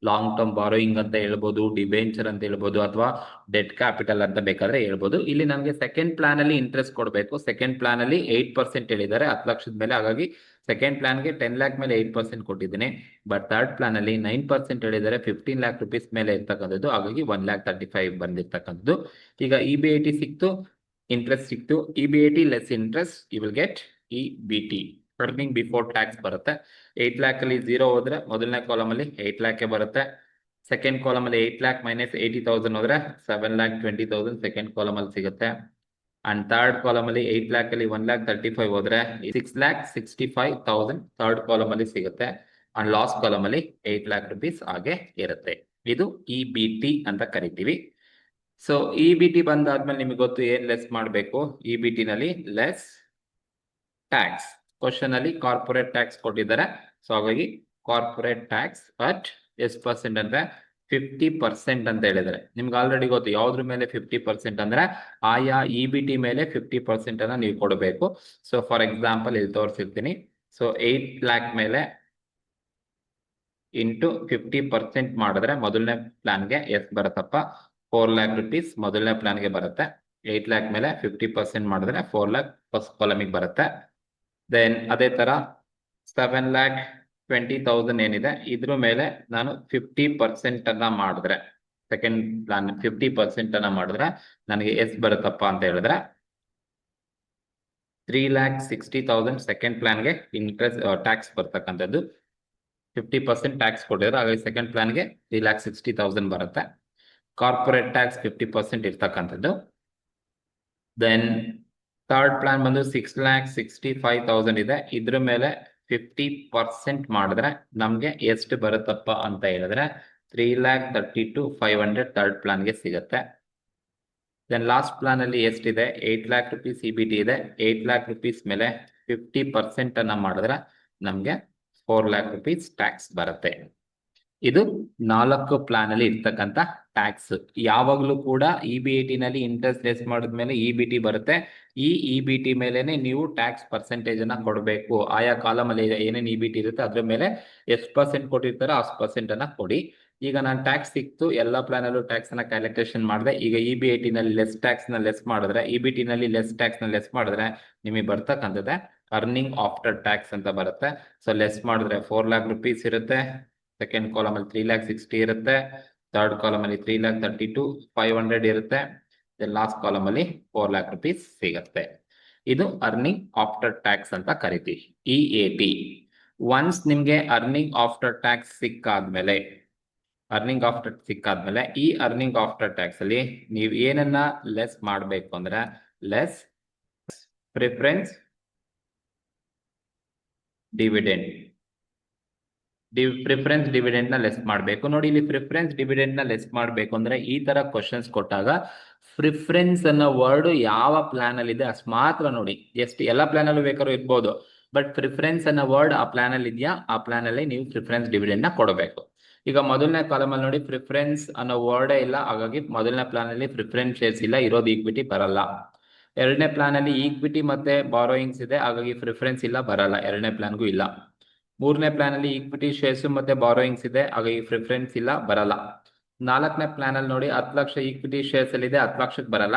ಲಾಂಗ್ ಟರ್ಮ್ ಬಾರೋಯಿಂಗ್ ಅಂತ ಹೇಳ್ಬೋದು, ಡಿಬೆಂಚರ್ ಅಂತ ಹೇಳ್ಬೋದು, ಅಥವಾ ಡೆಟ್ ಕ್ಯಾಪಿಟಲ್ ಅಂತ ಬೇಕಾದ್ರೆ ಹೇಳ್ಬೋದು. ಇಲ್ಲಿ ನಮಗೆ ಸೆಕೆಂಡ್ ಪ್ಲಾನ್ ಅಲ್ಲಿ ಇಂಟ್ರೆಸ್ಟ್ ಕೊಡಬೇಕು. ಸೆಕೆಂಡ್ ಪ್ಲಾನ್ ಅಲ್ಲಿ 8% ಹೇಳಿದ್ದಾರೆ 10 ಲಕ್ಷದ ಮೇಲೆ, ಹಾಗಾಗಿ ಸೆಕೆಂಡ್ ಪ್ಲಾನ್ಗೆ 10 lakh ಮೇಲೆ 8% ಕೊಟ್ಟಿದ್ದೀನಿ. ಬಟ್ ಥರ್ಡ್ ಪ್ಲಾನ್ ಅಲ್ಲಿ 9% ಹೇಳಿದ್ದಾರೆ 15 lakh rupees ಮೇಲೆ ಇರ್ತಕ್ಕಂಥದ್ದು, ಹಾಗಾಗಿ 1,35,000 ಬಂದಿರ್ತಕ್ಕಂಥದ್ದು. ಈಗ EBIT ಸಿಕ್ತು, ಇಂಟ್ರೆಸ್ಟ್ ಸಿಕ್ತು. EBIT less interest, you will get EBT, earning before tax ಬರುತ್ತೆ. 8 lakh ಅಲ್ಲಿ 0 ಹೋದ್ರೆ ಮೊದಲನೇ ಕಾಲಮ್ ಅಲ್ಲಿ 8 lakh ಬರುತ್ತೆ. ಸೆಕೆಂಡ್ ಕಾಲಮ್ ಅಲ್ಲಿ 8 lakh ಮೈನಸ್ 80,000 ಹೋದ್ರೆ 7,20,000 ಸೆಕೆಂಡ್ ಕಾಲಮ್ ಅಲ್ಲಿ ಸಿಗುತ್ತೆ. ಅಂಡ್ ಥರ್ಡ್ ಕಾಲಮ್ ಅಲ್ಲಿ 8 lakh ಅಲ್ಲಿ 1,35,000 ಹೋದ್ರೆ 6,65,000 ಥರ್ಡ್ ಕಾಲಮ್ ಅಲ್ಲಿ ಸಿಗುತ್ತೆ. ಅಂಡ್ ಲಾಸ್ಟ್ ಕಾಲಮ್ ಅಲ್ಲಿ 8 lakh rupees ಹಾಗೆ ಇರುತ್ತೆ. ಇದು EBT ಅಂತ ಕರಿತೀವಿ. ಸೊ EBT ಬಂದಾದ್ಮೇಲೆ ನಿಮಗೆ ಗೊತ್ತು ಏನ್ ಲೆಸ್ ಮಾಡಬೇಕು. EBT ನಲ್ಲಿ ಲೆಸ್ ಟ್ಯಾಕ್ಸ್. ಕ್ವಶನ್ ಅಲ್ಲಿ ಕಾರ್ಪೊರೇಟ್ ಟ್ಯಾಕ್ಸ್ ಕೊಟ್ಟಿದ್ದಾರೆ. ಸೊ ಹಾಗಾಗಿ ಕಾರ್ಪೊರೇಟ್ ಟ್ಯಾಕ್ಸ್ ಅಟ್ ಎಷ್ಟು ಪರ್ಸೆಂಟ್ ಅಂದ್ರೆ 50% ಅಂತ ಹೇಳಿದ್ದಾರೆ. ನಿಮ್ಗೆ ಆಲ್ರೆಡಿ ಗೊತ್ತು ಯಾವ್ದ್ರ ಮೇಲೆ 50% ಅಂದ್ರೆ ಆಯಾ EBT ಮೇಲೆ 50% ಅನ್ನ ನೀವು ಕೊಡಬೇಕು. ಸೊ ಫಾರ್ ಎಕ್ಸಾಂಪಲ್ ಇಲ್ಲಿ ತೋರಿಸಿರ್ತೀನಿ. ಸೊ 8 lakh ಮೇಲೆ ಇಂಟು 50% ಮಾಡಿದ್ರೆ ಮೊದಲನೇ ಪ್ಲಾನ್ಗೆ ಎಷ್ಟು ಬರುತ್ತಪ್ಪ? 4 lakh rupees ಮೊದಲನೇ ಪ್ಲಾನ್ಗೆ ಬರುತ್ತೆ. 8 lakh ಮೇಲೆ 50% ಮಾಡಿದ್ರೆ 4 lakh ಫಸ್ಟ್ ಕಾಲಮಿಗೆ ಬರುತ್ತೆ. ದೆನ್ ಅದೇ ತರ 7,20,000 ಏನಿದೆ ಇದ್ರ ಮೇಲೆ ನಾನು 50% ಅನ್ನ ಮಾಡಿದ್ರೆ, ಸೆಕೆಂಡ್ ಪ್ಲಾನ್ 50% ಅನ್ನ ಮಾಡಿದ್ರೆ ನನಗೆ ಎಷ್ಟು ಬರುತ್ತಪ್ಪ ಅಂತ ಹೇಳಿದ್ರೆ 3,60,000 ಸೆಕೆಂಡ್ ಪ್ಲಾನ್ಗೆ ಇಂಟ್ರೆಸ್ಟ್ ಟ್ಯಾಕ್ಸ್ ಬರ್ತಕ್ಕಂಥದ್ದು. 50% ಟ್ಯಾಕ್ಸ್ ಕೊಟ್ಟಿದ್ರೆ ಹಾಗಾಗಿ ಸೆಕೆಂಡ್ ಪ್ಲಾನ್ಗೆ 3,60,000 ಬರುತ್ತೆ. ಕಾರ್ಪೊರೇಟ್ ಟ್ಯಾಕ್ಸ್ 50% ಇರ್ತಕ್ಕಂಥದ್ದು. ದೆನ್ ಥರ್ಡ್ ಪ್ಲಾನ್ ಬಂದು 6,65,000 ಇದೆ. ಇದ್ರ ಮೇಲೆ 50% ಮಾಡಿದ್ರೆ ನಮ್ಗೆ ಎಷ್ಟು ಬರುತ್ತಪ್ಪ ಅಂತ ಹೇಳಿದ್ರೆ 3,32,500 ಥರ್ಡ್ ಪ್ಲಾನ್ಗೆ ಸಿಗುತ್ತೆ. ದೆನ್ ಲಾಸ್ಟ್ ಪ್ಲಾನ್ ಅಲ್ಲಿ ಎಷ್ಟಿದೆ? 8 lakh rupees EBT ಇದೆ. 8 lakh rupees ಮೇಲೆ 50% ಅನ್ನ ಮಾಡಿದ್ರೆ ನಮ್ಗೆ 4 lakh rupees ಟ್ಯಾಕ್ಸ್ ಬರುತ್ತೆ. ಇದು 4 ಪ್ಲಾನ್ ಅಲ್ಲಿ ಇರ್ತಕ್ಕಂಥ ಟ್ಯಾಕ್ಸ್. ಯಾವಾಗ್ಲೂ ಕೂಡ EBT ನಲ್ಲಿ ಇಂಟ್ರೆಸ್ಟ್ ಲೆಸ್ ಮಾಡಿದ್ಮೇಲೆ EBT ಬರುತ್ತೆ. ಈ EBT ಮೇಲೆನೆ ನೀವು ಟ್ಯಾಕ್ಸ್ ಪರ್ಸೆಂಟೇಜ್ ಅನ್ನ ಕೊಡಬೇಕು. ಆಯಾ ಕಾಲಮ್ ಅಲ್ಲಿ ಏನೇನು EBT ಇರುತ್ತೆ ಅದ್ರ ಮೇಲೆ ಎಷ್ಟು ಪರ್ಸೆಂಟ್ ಕೊಟ್ಟಿರ್ತಾರೋ ಅಷ್ಟು ಪರ್ಸೆಂಟ್ ಅನ್ನ ಕೊಡಿ. ಈಗ ನಾನು ಟ್ಯಾಕ್ಸ್ ಸಿಕ್ತು, ಎಲ್ಲ ಪ್ಲಾನ್ ಅಲ್ಲೂ ಟ್ಯಾಕ್ಸ್ ಅನ್ನ ಕ್ಯಾಲ್ಕುಲೇಷನ್ ಮಾಡಿದೆ. ಈಗ EBT ನಲ್ಲಿ ಲೆಸ್ ಟ್ಯಾಕ್ಸ್ ನ ಲೆಸ್ ಮಾಡಿದ್ರೆ, EBT ನಲ್ಲಿ ಲೆಸ್ ಟ್ಯಾಕ್ಸ್ ನ ಲೆಸ್ ಮಾಡಿದ್ರೆ ನಿಮಗೆ ಬರ್ತಕ್ಕಂಥದ್ದೇ ಅರ್ನಿಂಗ್ ಆಫ್ಟರ್ ಟ್ಯಾಕ್ಸ್ ಅಂತ ಬರುತ್ತೆ. ಸೊ ಲೆಸ್ ಮಾಡಿದ್ರೆ 4 lakh rupees ಇರುತ್ತೆ. ಸೆಕೆಂಡ್ ಕಾಲಮ್ ಅಲ್ಲಿ 3,60,000 ಇರುತ್ತೆ. ಥರ್ಡ್ ಕಾಲಮ್ ಅಲ್ಲಿ 3,32,500 ಇರುತ್ತೆ. ಲಾಸ್ಟ್ ಕಾಲಮ್ ಅಲ್ಲಿ 4 lakh rupees ಸಿಗುತ್ತೆ. ಇದು ಅರ್ನಿಂಗ್ ಆಫ್ಟರ್ ಟ್ಯಾಕ್ಸ್ ಅಂತ ಕರಿತೀವಿ, EAT. ಒನ್ಸ್ ನಿಮ್ಗೆ ಅರ್ನಿಂಗ್ ಆಫ್ಟರ್ ಟ್ಯಾಕ್ಸ್ ಸಿಕ್ಕಾದ್ಮೇಲೆ ಈ ಅರ್ನಿಂಗ್ ಆಫ್ಟರ್ ಟ್ಯಾಕ್ಸ್ ಅಲ್ಲಿ ನೀವು ಏನನ್ನ ಲೆಸ್ ಮಾಡಬೇಕು ಅಂದ್ರೆ ಲೆಸ್ ಪ್ರಿಫರೆನ್ಸ್ ಡಿವಿಡೆಂಡ್ ನ ಲೆಸ್ ಮಾಡಬೇಕು. ನೋಡಿ, ಇಲ್ಲಿ ಪ್ರಿಫರೆನ್ಸ್ ಡಿವಿಡೆಂಡ್ ನ ಲೆಸ್ ಮಾಡಬೇಕು ಅಂದ್ರೆ ಈ ತರ ಕ್ವಶನ್ಸ್ ಕೊಟ್ಟಾಗ ಪ್ರಿಫರೆನ್ಸ್ ಅನ್ನೋ ವರ್ಡ್ ಯಾವ ಪ್ಲಾನ್ ಅಲ್ಲಿ ಇದೆ ಅಷ್ಟು ಮಾತ್ರ ನೋಡಿ. ಎಷ್ಟು ಎಲ್ಲ ಪ್ಲಾನ್ ಅಲ್ಲೂ ಬೇಕಾದ್ರೂ ಇರ್ಬೋದು, ಬಟ್ ಪ್ರಿಫರೆನ್ಸ್ ಅನ್ನೋ ವರ್ಡ್ ಆ ಪ್ಲಾನ್ ಅಲ್ಲಿ ಇದೆಯಾ, ಆ ಪ್ಲಾನ್ ಅಲ್ಲಿ ನೀವು ಪ್ರಿಫರೆನ್ಸ್ ಡಿವಿಡೆಂಡ್ ನ ಕೊಡಬೇಕು. ಈಗ ಮೊದಲನೇ ಕಾಲಮ್ ಅಲ್ಲಿ ನೋಡಿ ಪ್ರಿಫರೆನ್ಸ್ ಅನ್ನೋ ವರ್ಡೇ ಇಲ್ಲ, ಹಾಗಾಗಿ ಮೊದಲನೇ ಪ್ಲಾನ್ ಅಲ್ಲಿ ಪ್ರಿಫರೆನ್ಸ್ ಶೇರ್ಸ್ ಇಲ್ಲ, ಇರೋದು ಈಕ್ವಿಟಿ ಬರಲ್ಲ. ಎರಡನೇ ಪ್ಲಾನ್ ಅಲ್ಲಿ ಈಕ್ವಿಟಿ ಮತ್ತೆ ಬಾರೋಯಿಂಗ್ಸ್ ಇದೆ, ಹಾಗಾಗಿ ಪ್ರಿಫರೆನ್ಸ್ ಇಲ್ಲ, ಬರಲ್ಲ, ಎರಡನೇ ಪ್ಲಾನ್ಗೂ ಇಲ್ಲ. ಮೂರನೇ ಪ್ಲಾನ್ ಅಲ್ಲಿ ಈಕ್ವಿಟಿ ಶೇರ್ಸ್ ಮತ್ತೆ ಬಾರೋಯಿಂಗ್ಸ್ ಇದೆ, ಹಾಗಾಗಿ ಪ್ರಿಫರೆನ್ಸ್ ಇಲ್ಲ, ಬರಲ್ಲ. ನಾಲ್ಕನೇ ಪ್ಲಾನ್ ಅಲ್ಲಿ ನೋಡಿ 10 ಲಕ್ಷ ಈಕ್ವಿಟಿ ಶೇರ್ಸ್ ಅಲ್ಲಿ ಇದೆ, 10 ಲಕ್ಷಕ್ಕೆ ಬರಲ್ಲ.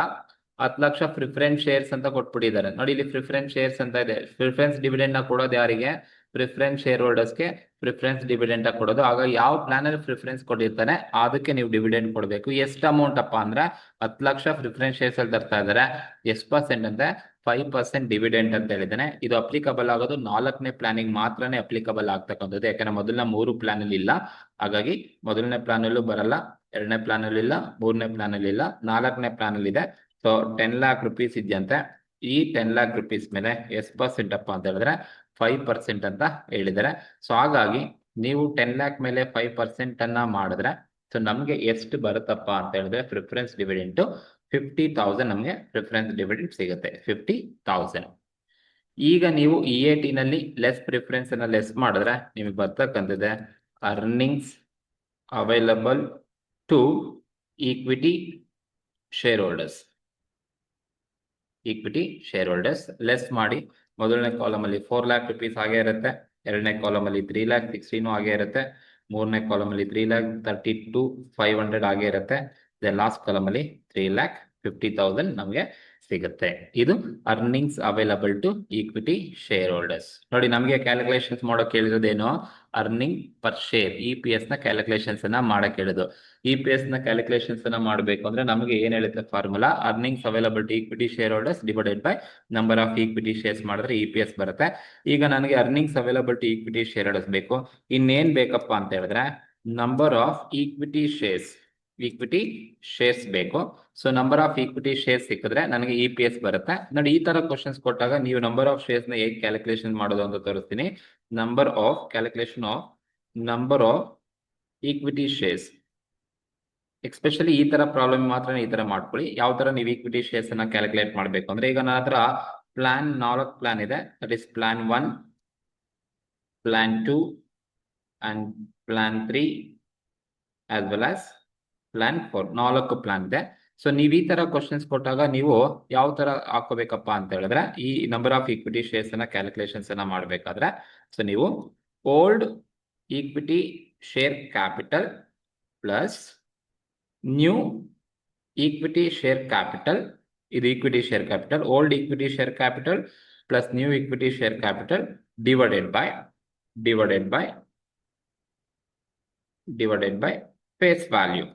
10 ಲಕ್ಷ ಪ್ರಿಫರೆನ್ಸ್ ಶೇರ್ಸ್ ಅಂತ ಕೊಟ್ಬಿಟ್ಟಿದ್ದಾರೆ. ನೋಡಿ, ಇಲ್ಲಿ ಪ್ರಿಫರೆನ್ಸ್ ಶೇರ್ಸ್ ಅಂತ ಇದೆ. ಪ್ರಿಫರೆನ್ಸ್ ಡಿವಿಡೆಂಡ್ ನ ಕೊಡೋದು ಯಾರಿಗೆ? ಪ್ರಿಫರೆನ್ಸ್ ಶೇರ್ ಹೋಲ್ಡರ್ಸ್ಗೆ ಪ್ರಿಫರೆನ್ಸ್ ಡಿವಿಡೆಂಡ್ ಕೊಡೋದು. ಆಗ ಯಾವ ಪ್ಲಾನ್ ಅಲ್ಲಿ ಪ್ರಿಫರೆನ್ಸ್ ಕೊಟ್ಟಿರ್ತಾನೆ ಅದಕ್ಕೆ ನೀವು ಡಿವಿಡೆಂಡ್ ಕೊಡಬೇಕು. ಎಷ್ಟು ಅಮೌಂಟ್ ಅಪ್ಪ ಅಂದ್ರೆ 10 ಲಕ್ಷ ಪ್ರಿಫರೆನ್ಸ್ ಶೇರ್ಸ್ ಅಲ್ಲಿ ತರ್ತಾ ಇದಾರೆ. ಎಷ್ಟು ಪರ್ಸೆಂಟ್ ಅಂದ್ರೆ 5% ಡಿವಿಡೆಂಡ್ ಅಂತ ಹೇಳಿದಾನೆ. ಇದು ಅಪ್ಲಿಕಬಲ್ ಆಗೋದು 4ನೇ ಪ್ಲಾನಿಗೆ ಮಾತ್ರನೇ ಅಪ್ಲಿಕಬಲ್ ಆಗ್ತಕ್ಕಂಥದ್ದು, ಯಾಕಂದ್ರೆ ಮೊದಲನೇ 3 ಪ್ಲಾನ್ ಅಲ್ಲಿ ಇಲ್ಲ. ಹಾಗಾಗಿ ಮೊದಲನೇ ಪ್ಲಾನ್ ಅಲ್ಲೂ ಬರಲ್ಲ, ಎರಡನೇ ಪ್ಲಾನ್ ಅಲ್ಲಿ ಇಲ್ಲ, ಮೂರನೇ ಪ್ಲಾನ್ ಅಲ್ಲಿ ಇಲ್ಲ, 4ನೇ ಪ್ಲಾನ್ ಅಲ್ಲಿ ಇದೆ. ಸೊ 10 lakh rupees ಇದೆಯಂತೆ. ಈ 10 lakh rupees ಮೇಲೆ ಎಷ್ಟು ಪರ್ಸೆಂಟ್ ಅಪ್ಪ ಅಂತ ಹೇಳಿದ್ರೆ 5% ಅಂತ ಹೇಳಿದ್ದಾರೆ. ಸೊ ಹಾಗಾಗಿ ನೀವು 10 lakh ಮೇಲೆ 5% ಅನ್ನ ಮಾಡಿದ್ರೆ ಸೊ ನಮ್ಗೆ ಎಷ್ಟು ಬರುತ್ತಪ್ಪ ಅಂತ ಹೇಳಿದ್ರೆ ಪ್ರಿಫರೆನ್ಸ್ ಡಿವಿಡೆಂಟ್ 50,000 ನಮ್ಗೆ ಪ್ರಿಫರೆನ್ಸ್ ಡಿವಿಡೆಂಟ್ ಸಿಗುತ್ತೆ, 50,000. ಈಗ ನೀವು EAT ನಲ್ಲಿ ಲೆಸ್ ಪ್ರಿಫರೆನ್ಸ್ ಅನ್ನ ಲೆಸ್ ಮಾಡಿದ್ರೆ ನಿಮಗೆ ಬರ್ತಕ್ಕಂಥದ್ದೇ earnings available to equity share holders. Less ಮಾಡಿ ಮೊದಲನೇ ಕಾಲಮ್ ಅಲ್ಲಿ 4 lakh rupees ಹಾಗೆ ಇರುತ್ತೆ, ಎರಡನೇ ಕಾಲಮ್ ಅಲ್ಲಿ 3,60,000 ಹಾಗೆ ಇರುತ್ತೆ, ಮೂರನೇ ಕಾಲಮ್ ಅಲ್ಲಿ 3,32,500 ಹಾಗೆ ಇರುತ್ತೆ. ಲಾಸ್ಟ್ ಕಾಲಮ್ ಅಲ್ಲಿ 3,50,000 ನಮಗೆ ಸಿಗುತ್ತೆ. ಇದು earnings available to equity share holders. ನೋಡಿ, ನಮಗೆ ಕ್ಯಾಲ್ಕುಲೇಷನ್ಸ್ ಮಾಡೋಕೆ ಹೇಳಿರೋದೇನು? ಅರ್ನಿಂಗ್ ಪರ್ ಶೇರ್ EPS ನ ಕ್ಯಾಲ್ಕುಲೇಷನ್ಸ್ ಅನ್ನ ಮಾಡಕ್ ಹೇಳಿದ್ರು. EPS ನ ಕ್ಯಾಲ್ಕುಲೇಷನ್ಸ್ ಅನ್ನ ಮಾಡಬೇಕು ಅಂದ್ರೆ ನಮಗೆ ಏನ್ ಹೇಳುತ್ತೆ formula? Earnings available to equity share holders divided by number of equity shares ಮಾಡಿದ್ರೆ EPS ಬರುತ್ತೆ. ಈಗ ನನಗೆ earnings available to equity share holders ಬೇಕು. ಇನ್ನೇನ್ ಬೇಕಪ್ಪ ಅಂತ ಹೇಳಿದ್ರೆ ನಂಬರ್ ಆಫ್ ಈಕ್ವಿಟಿ ಶೇರ್ಸ್ ಬೇಕು. So number of equity shares ಸಿಕ್ಕಿದ್ರೆ ನನಗೆ EPS ಬರುತ್ತೆ. ನೋಡಿ, ಈ ತರ ಕ್ವಶನ್ಸ್ ಕೊಟ್ಟಾಗ ನೀವು ನಂಬರ್ ಆಫ್ ಶೇರ್ಸ್ ನ ಹೇಗೆ ಕ್ಯಾಲ್ಕುಲೇಷನ್ ಮಾಡೋದು ಅಂತ ತೋರಿಸ್ತೀನಿ. Calculation of number of equity shares, especially ಈ ತರ ಪ್ರಾಬ್ಲಮ್ ಮಾತ್ರ ಈ ತರ ಮಾಡ್ಕೊಳ್ಳಿ. ಯಾವ ತರ ನೀವು ಈಕ್ವಿಟಿ ಶೇರ್ಸ್ ಅನ್ನ ಕ್ಯಾಲ್ಕುಲೇಟ್ ಮಾಡಬೇಕು ಅಂದ್ರೆ, ಈಗ ನನ್ನ ಹತ್ರ ಪ್ಲಾನ್ 4 ಪ್ಲಾನ್ ಇದೆ. That is plan 1, plan 2 and plan 3 as well as plan 4. 4 plan ಇದೆ. ಸೊ ನೀವು ಈ ತರ ಕ್ವಶನ್ಸ್ ಕೊಟ್ಟಾಗ ನೀವು ಯಾವ ತರ ಹಾಕೋಬೇಕಪ್ಪ ಅಂತ ಹೇಳಿದ್ರೆ, ಈ ನಂಬರ್ ಆಫ್ ಈಕ್ವಿಟಿ ಶೇರ್ಸ್ ಅನ್ನ ಕ್ಯಾಲ್ಕುಲೇಷನ್ಸ್ ಅನ್ನ ಮಾಡ್ಬೇಕಾದ್ರೆ, ಸೊ ನೀವು old equity share capital plus new equity share capital, ಇದು equity share capital, old equity share capital plus new equity share capital divided by face value.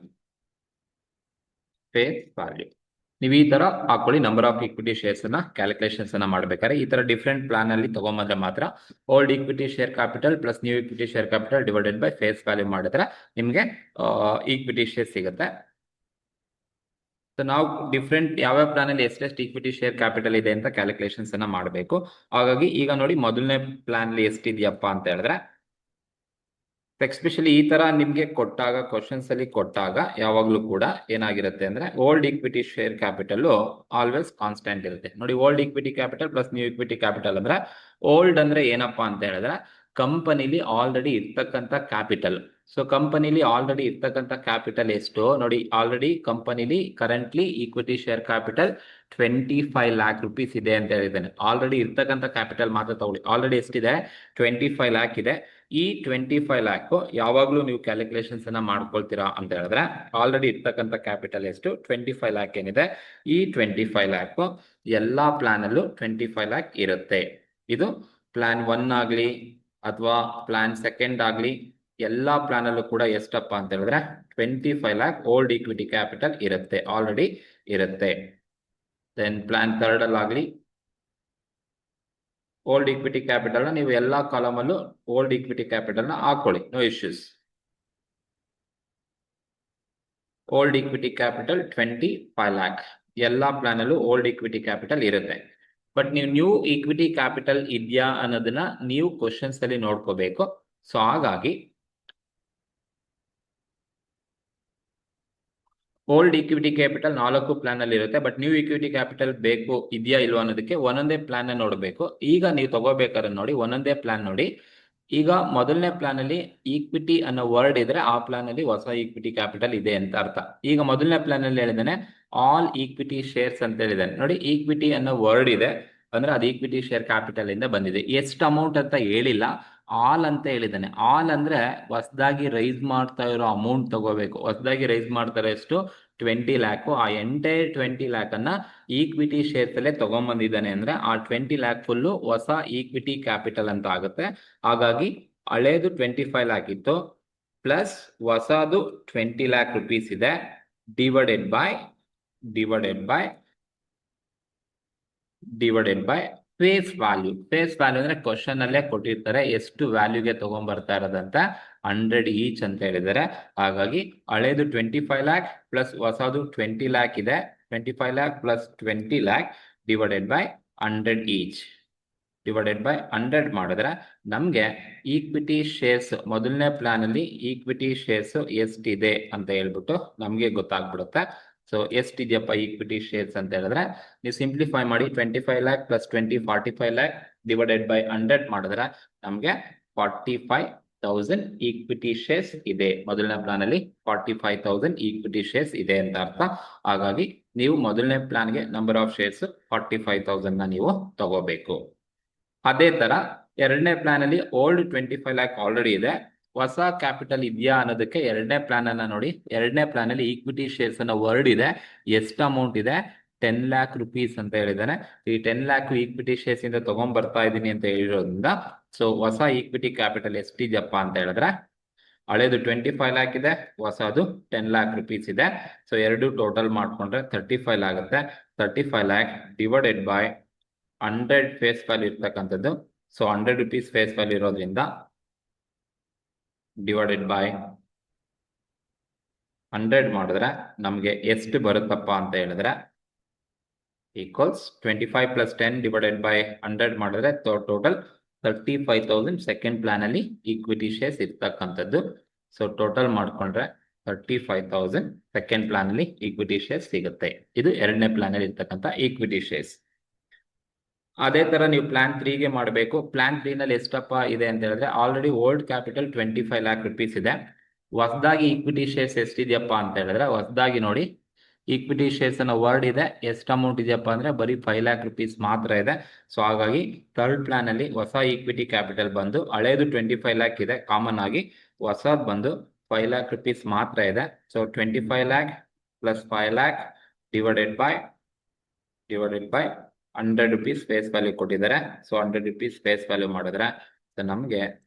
ನೀವು ಈ ತರ ಹಾಕೊಳ್ಳಿ. Number of equity shares ಅನ್ನ calculations ಅನ್ನ ಮಾಡ್ಬೇಕಾದ್ರೆ ಈ ತರ ಡಿಫ್ರೆಂಟ್ ಪ್ಲಾನ್ ಅಲ್ಲಿ ತಗೊಂಬಂದ್ರೆ ಮಾತ್ರ old equity share capital plus new equity share capital divided by face value ಮಾಡಿದ್ರೆ ನಿಮ್ಗೆ ಈಕ್ವಿಟಿ ಶೇರ್ ಸಿಗುತ್ತೆ. ಸೊ ನಾವು ಡಿಫ್ರೆಂಟ್ ಯಾವ್ಯಾವ ಪ್ಲಾನ್ ಅಲ್ಲಿ ಎಷ್ಟೆಷ್ಟು ಈಕ್ವಿಟಿ ಶೇರ್ ಕ್ಯಾಪಿಟಲ್ ಇದೆ ಅಂತ ಕ್ಯಾಲ್ಕುಲೇಷನ್ಸ್ ಅನ್ನ ಮಾಡಬೇಕು. ಹಾಗಾಗಿ ಈಗ ನೋಡಿ, ಮೊದಲನೇ ಪ್ಲಾನ್ ಅಲ್ಲಿ ಎಷ್ಟಿದೆಯಪ್ಪ ಅಂತ ಹೇಳಿದ್ರೆ, ಎಸ್ಪೆಷಲಿ ಈ ತರ ನಿಮ್ಗೆ ಕೊಟ್ಟಾಗ, ಕ್ವಶನ್ಸ್ ಅಲ್ಲಿ ಕೊಟ್ಟಾಗ ಯಾವಾಗ್ಲೂ ಕೂಡ ಏನಾಗಿರುತ್ತೆ ಅಂದ್ರೆ old equity share capital always constant ಇರುತ್ತೆ. ನೋಡಿ, old equity capital plus new equity capital ಅಂದ್ರೆ, ಓಲ್ಡ್ ಅಂದ್ರೆ ಏನಪ್ಪಾ ಅಂತ ಹೇಳಿದ್ರೆ ಕಂಪನಿಲಿ ಆಲ್ರೆಡಿ ಇರ್ತಕ್ಕಂಥ ಕ್ಯಾಪಿಟಲ್. ಸೊ ಕಂಪನಿಲಿ ಆಲ್ರೆಡಿ ಇರ್ತಕ್ಕಂಥ ಕ್ಯಾಪಿಟಲ್ ಎಷ್ಟು ನೋಡಿ, ಆಲ್ರೆಡಿ ಕಂಪನಿಲಿ currently equity share capital 25 lakh rupees ಇದೆ ಅಂತ ಹೇಳಿದ್ದೇನೆ. ಆಲ್ರೆಡಿ ಇರ್ತಕ್ಕಂಥ ಕ್ಯಾಪಿಟಲ್ ಮಾತ್ರ ತಗೊಳ್ಳಿ. ಆಲ್ರೆಡಿ ಎಷ್ಟಿದೆ? 25 lakh ಇದೆ. ಈ 25 lakh ಯಾವಾಗ್ಲೂ ನೀವು ಕ್ಯಾಲ್ಕುಲೇಷನ್ಸ್ ಅನ್ನ ಮಾಡ್ಕೊಳ್ತೀರಾ ಅಂತ ಹೇಳಿದ್ರೆ, ಆಲ್ರೆಡಿ ಇರ್ತಕ್ಕಂಥ ಕ್ಯಾಪಿಟಲ್ ಎಷ್ಟು? 25 lakh ಏನಿದೆ, ಈ 25 lakh ಎಲ್ಲಾ ಪ್ಲಾನ್ ಅಲ್ಲೂ 25 lakh ಇರುತ್ತೆ. ಇದು ಪ್ಲಾನ್ 1 ಆಗ್ಲಿ ಅಥವಾ ಪ್ಲಾನ್ 2 ಆಗ್ಲಿ, ಎಲ್ಲಾ ಪ್ಲಾನ್ ಅಲ್ಲೂ ಕೂಡ ಎಷ್ಟಪ್ಪ ಅಂತ ಹೇಳಿದ್ರೆ 25 lakh ಓಲ್ಡ್ ಈಕ್ವಿಟಿ ಕ್ಯಾಪಿಟಲ್ ಇರುತ್ತೆ, ಆಲ್ರೆಡಿ ಇರುತ್ತೆ. ದೆನ್ ಪ್ಲಾನ್ 3 ಅಲ್ಲಾಗ್ಲಿ ಓಲ್ಡ್ ಈಕ್ವಿಟಿ ಕ್ಯಾಪಿಟಲ್ ನ ನೀವು ಎಲ್ಲಾ ಕಾಲಮ್ ಅಲ್ಲೂ ಓಲ್ಡ್ ಈಕ್ವಿಟಿ ಕ್ಯಾಪಿಟಲ್ ನ ಹಾಕೊಳ್ಳಿ, no issues. Old equity capital 25 lakh ಎಲ್ಲಾ ಪ್ಲಾನ್ ಅಲ್ಲೂ ಓಲ್ಡ್ ಈಕ್ವಿಟಿ ಕ್ಯಾಪಿಟಲ್ ಇರುತ್ತೆ. ಬಟ್ ನೀವು ನ್ಯೂ ಈಕ್ವಿಟಿ ಕ್ಯಾಪಿಟಲ್ ಇದೆಯಾ ಅನ್ನೋದನ್ನ ನೀವು ಕ್ವಶನ್ಸ್ ಅಲ್ಲಿ ನೋಡ್ಕೋಬೇಕು. ಸೊ ಹಾಗಾಗಿ ಓಲ್ಡ್ ಈಕ್ವಿಟಿ ಕ್ಯಾಪಿಟಲ್ 4 ಪ್ಲಾನ್ ಅಲ್ಲಿ ಇರುತ್ತೆ. ಬಟ್ ನ್ಯೂ ಈಕ್ವಿಟಿ ಕ್ಯಾಪಿಟಲ್ ಬೇಕು ಇದೆಯಾ ಇಲ್ವಾ ಅನ್ನೋದಕ್ಕೆ ಒಂದೊಂದೇ ಪ್ಲಾನ್ ನೋಡಬೇಕು. ಈಗ ನೀವು ತಗೋಬೇಕಾದ್ರೆ ನೋಡಿ, ಒಂದೊಂದೇ ಪ್ಲಾನ್ ನೋಡಿ. ಈಗ ಮೊದಲನೇ ಪ್ಲಾನ್ ಅಲ್ಲಿ ಈಕ್ವಿಟಿ ಅನ್ನೋ ವರ್ಡ್ ಇದ್ರೆ ಆ ಪ್ಲಾನ್ ಅಲ್ಲಿ ಹೊಸ ಈಕ್ವಿಟಿ ಕ್ಯಾಪಿಟಲ್ ಇದೆ ಅಂತ ಅರ್ಥ. ಈಗ ಮೊದಲನೇ ಪ್ಲಾನ್ ಅಲ್ಲಿ ಹೇಳಿದಾನೆ ಆಲ್ ಈಕ್ವಿಟಿ ಶೇರ್ಸ್ ಅಂತ ಹೇಳಿದಾನೆ. ನೋಡಿ, ಈಕ್ವಿಟಿ ಅನ್ನೋ ವರ್ಡ್ ಇದೆ ಅಂದ್ರೆ ಅದು ಈಕ್ವಿಟಿ ಶೇರ್ ಕ್ಯಾಪಿಟಲ್ ಇಂದ ಬಂದಿದೆ. ಎಷ್ಟು ಅಮೌಂಟ್ ಅಂತ ಹೇಳಿಲ್ಲ, ಆಲ್ ಅಂತ ಹೇಳಿದಾನೆ. ಆಲ್ ಅಂದ್ರೆ ಹೊಸದಾಗಿ ರೈಸ್ ಮಾಡ್ತಾ ಇರೋ ಅಮೌಂಟ್ ತಗೋಬೇಕು. ಹೊಸದಾಗಿ ರೈಸ್ ಮಾಡ್ತಾರೆ ಎಷ್ಟು? 20 lakh. ಆ ಎಂಟೈರ್ 20 lakh ಅನ್ನ ಈಕ್ವಿಟಿ ಶೇರ್ಸ್ ಅಲ್ಲೇ ತಗೊಂಡ್ಬಂದಿದ್ದಾನೆ ಅಂದ್ರೆ ಆ 20 lakh ಫುಲ್ ಹೊಸ ಈಕ್ವಿಟಿ ಕ್ಯಾಪಿಟಲ್ ಅಂತ ಆಗುತ್ತೆ. ಹಾಗಾಗಿ ಹಳೇದು 25 lakh ಇತ್ತು ಪ್ಲಸ್ ಹೊಸದು 20 lakh rupees ಇದೆ, divided by face value. Face value ಅಂದ್ರೆ ಕ್ವಶನ್ ಅಲ್ಲೇ ಕೊಟ್ಟಿರ್ತಾರೆ ಎಷ್ಟು ವ್ಯಾಲ್ಯೂಗೆ ತಗೊಂಡ್ಬರ್ತಾ ಇರೋದಂತ. 100 ಈಚ್ ಅಂತ ಹೇಳಿದ್ದಾರೆ. ಹಾಗಾಗಿ ಹಳೇದು 25 lakh ಪ್ಲಸ್ ಹೊಸದು 20 lakh ಇದೆ. 25 lakh plus 20 lakh divided by 100 each. Divided by 100 ಮಾಡಿದ್ರೆ ನಮ್ಗೆ ಈಕ್ವಿಟಿ ಶೇರ್ಸ್ ಮೊದಲನೇ ಪ್ಲಾನ್ ಅಲ್ಲಿ ಈಕ್ವಿಟಿ ಶೇರ್ಸ್ ಎಷ್ಟಿದೆ ಅಂತ ಹೇಳ್ಬಿಟ್ಟು ನಮ್ಗೆ ಗೊತ್ತಾಗ್ಬಿಡುತ್ತೆ. ಸೊ ಎಷ್ಟಿದೆಯಪ್ಪ ಈಕ್ವಿಟಿ ಶೇರ್ಸ್ ಅಂತ ಹೇಳಿದ್ರೆ ನೀವು ಸಿಂಪ್ಲಿಫೈ ಮಾಡಿ 25 lakh plus 20 45 lakh divided by 100 ಮಾಡಿದ್ರೆ ನಮ್ಗೆ 45,000 ಈಕ್ವಿಟಿ ಶೇರ್ಸ್ ಇದೆ. ಮೊದಲನೇ ಪ್ಲಾನ್ ಅಲ್ಲಿ 45,000 ಈಕ್ವಿಟಿ ಶೇರ್ಸ್ ಇದೆ ಅಂತ ಅರ್ಥ. ಹಾಗಾಗಿ ನೀವು ಮೊದಲನೇ ಪ್ಲಾನ್ಗೆ ನಂಬರ್ ಆಫ್ ಶೇರ್ಸ್ 45,000 ನ ನೀವು ತಗೋಬೇಕು. ಅದೇ ತರ ಎರಡನೇ ಪ್ಲಾನ್ ಅಲ್ಲಿ ಓಲ್ಡ್ 25 lakh ಆಲ್ರೆಡಿ ಇದೆ, ಹೊಸ ಕ್ಯಾಪಿಟಲ್ ಇದೆಯಾ ಅನ್ನೋದಕ್ಕೆ ಎರಡನೇ ಪ್ಲಾನ್ ಅನ್ನ ನೋಡಿ. ಎರಡನೇ ಪ್ಲಾನ್ ಅಲ್ಲಿ ಈಕ್ವಿಟಿ ಶೇರ್ಸ್ ಅನ್ನೋ ವರ್ಡ್ ಇದೆ, ಎಷ್ಟು ಅಮೌಂಟ್ ಇದೆ? 10 lakh rupees ಅಂತ ಹೇಳಿದಾನೆ. ಈ 10 lakh ಈಕ್ವಿಟಿ ಶೇರ್ಸ್ ಇಂದ ತಗೊಂಡ್ ಬರ್ತಾ ಇದೀನಿ ಅಂತ ಹೇಳಿರೋದ್ರಿಂದ ಸೊ ಹೊಸ ಈಕ್ವಿಟಿ ಕ್ಯಾಪಿಟಲ್ ಎಷ್ಟಿದೆಯಪ್ಪ ಅಂತ ಹೇಳಿದ್ರೆ ಹಳೇದು 25 lakh ಇದೆ, ಹೊಸದು 10 lakh rupees ಇದೆ. ಸೊ ಎರಡು ಟೋಟಲ್ ಮಾಡ್ಕೊಂಡ್ರೆ 35 ಆಗುತ್ತೆ. 35 lakh divided by 100 face value ಇರ್ತಕ್ಕಂಥದ್ದು. ಸೊ 100 rupees ಫೇಸ್ ವ್ಯಾಲ್ಯೂ ಇರೋದ್ರಿಂದ ಡಿವೈಡೆಡ್ ಬೈ 100 ಮಾಡಿದ್ರೆ ನಮ್ಗೆ ಎಷ್ಟು ಬರುತ್ತಪ್ಪ ಅಂತ ಹೇಳಿದ್ರೆ ಈಕ್ವಲ್ಸ್ 25 ಪ್ಲಸ್ 10 ಡಿವೈಡೆಡ್ ಬೈ 100 ಮಾಡಿದ್ರೆ ಟೋಟಲ್ 35,000 ಸೆಕೆಂಡ್ ಪ್ಲಾನ್ ಅಲ್ಲಿ ಈಕ್ವಿಟಿ ಶೇರ್ಸ್ ಇರ್ತಕ್ಕಂಥದ್ದು. ಸೊ ಟೋಟಲ್ ಮಾಡ್ಕೊಂಡ್ರೆ 35,000 ಸೆಕೆಂಡ್ ಪ್ಲಾನ್ ಅಲ್ಲಿ ಈಕ್ವಿಟಿ ಶೇರ್ಸ್ ಸಿಗುತ್ತೆ. ಇದು ಎರಡನೇ ಪ್ಲಾನ್ ಅಲ್ಲಿ ಇರ್ತಕ್ಕಂಥ ಈಕ್ವಿಟಿ ಶೇರ್ಸ್. ಅದೇ ತರ ನೀವು ಪ್ಲಾನ್ 3ಗೆ ಮಾಡಬೇಕು. ಪ್ಲಾನ್ 3 ನಲ್ಲಿ ಎಷ್ಟಪ್ಪ ಇದೆ ಅಂತ ಹೇಳಿದ್ರೆ already old capital 25 lakh rupees ಇದೆ. ಹೊಸದಾಗಿ ಈಕ್ವಿಟಿ ಶೇರ್ಸ್ ಎಷ್ಟಿದೆಯಪ್ಪ ಅಂತ ಹೇಳಿದ್ರೆ ಹೊಸದಾಗಿ ನೋಡಿ ಈಕ್ವಿಟಿ ಶೇರ್ಸ್ ಅನ್ನೋ ವರ್ಡ್ ಇದೆ. ಎಷ್ಟು ಅಮೌಂಟ್ ಇದೆಯಪ್ಪ ಅಂದ್ರೆ ಬರೀ 5 ಲ್ಯಾಕ್ ರುಪೀಸ್ ಮಾತ್ರ ಇದೆ. ಸೊ ಹಾಗಾಗಿ ಥರ್ಡ್ ಪ್ಲಾನ್ ಅಲ್ಲಿ ಹೊಸ ಈಕ್ವಿಟಿ ಕ್ಯಾಪಿಟಲ್ ಬಂದು ಹಳೇದು 25 ಲ್ಯಾಕ್ ಇದೆ ಕಾಮನ್ ಆಗಿ, ಹೊಸದ್ ಬಂದು 5 ಲ್ಯಾಕ್ ರುಪೀಸ್ ಮಾತ್ರ ಇದೆ. So 25 lakh plus 5 lakh divided by 100 rupees face value ಕೊಟ್ಟಿದ್ದಾರೆ. ಸೊ 100 ರುಪೀಸ್ ಫೇಸ್ ವ್ಯಾಲ್ಯೂ ಮಾಡಿದ್ರೆ ನಮಗೆ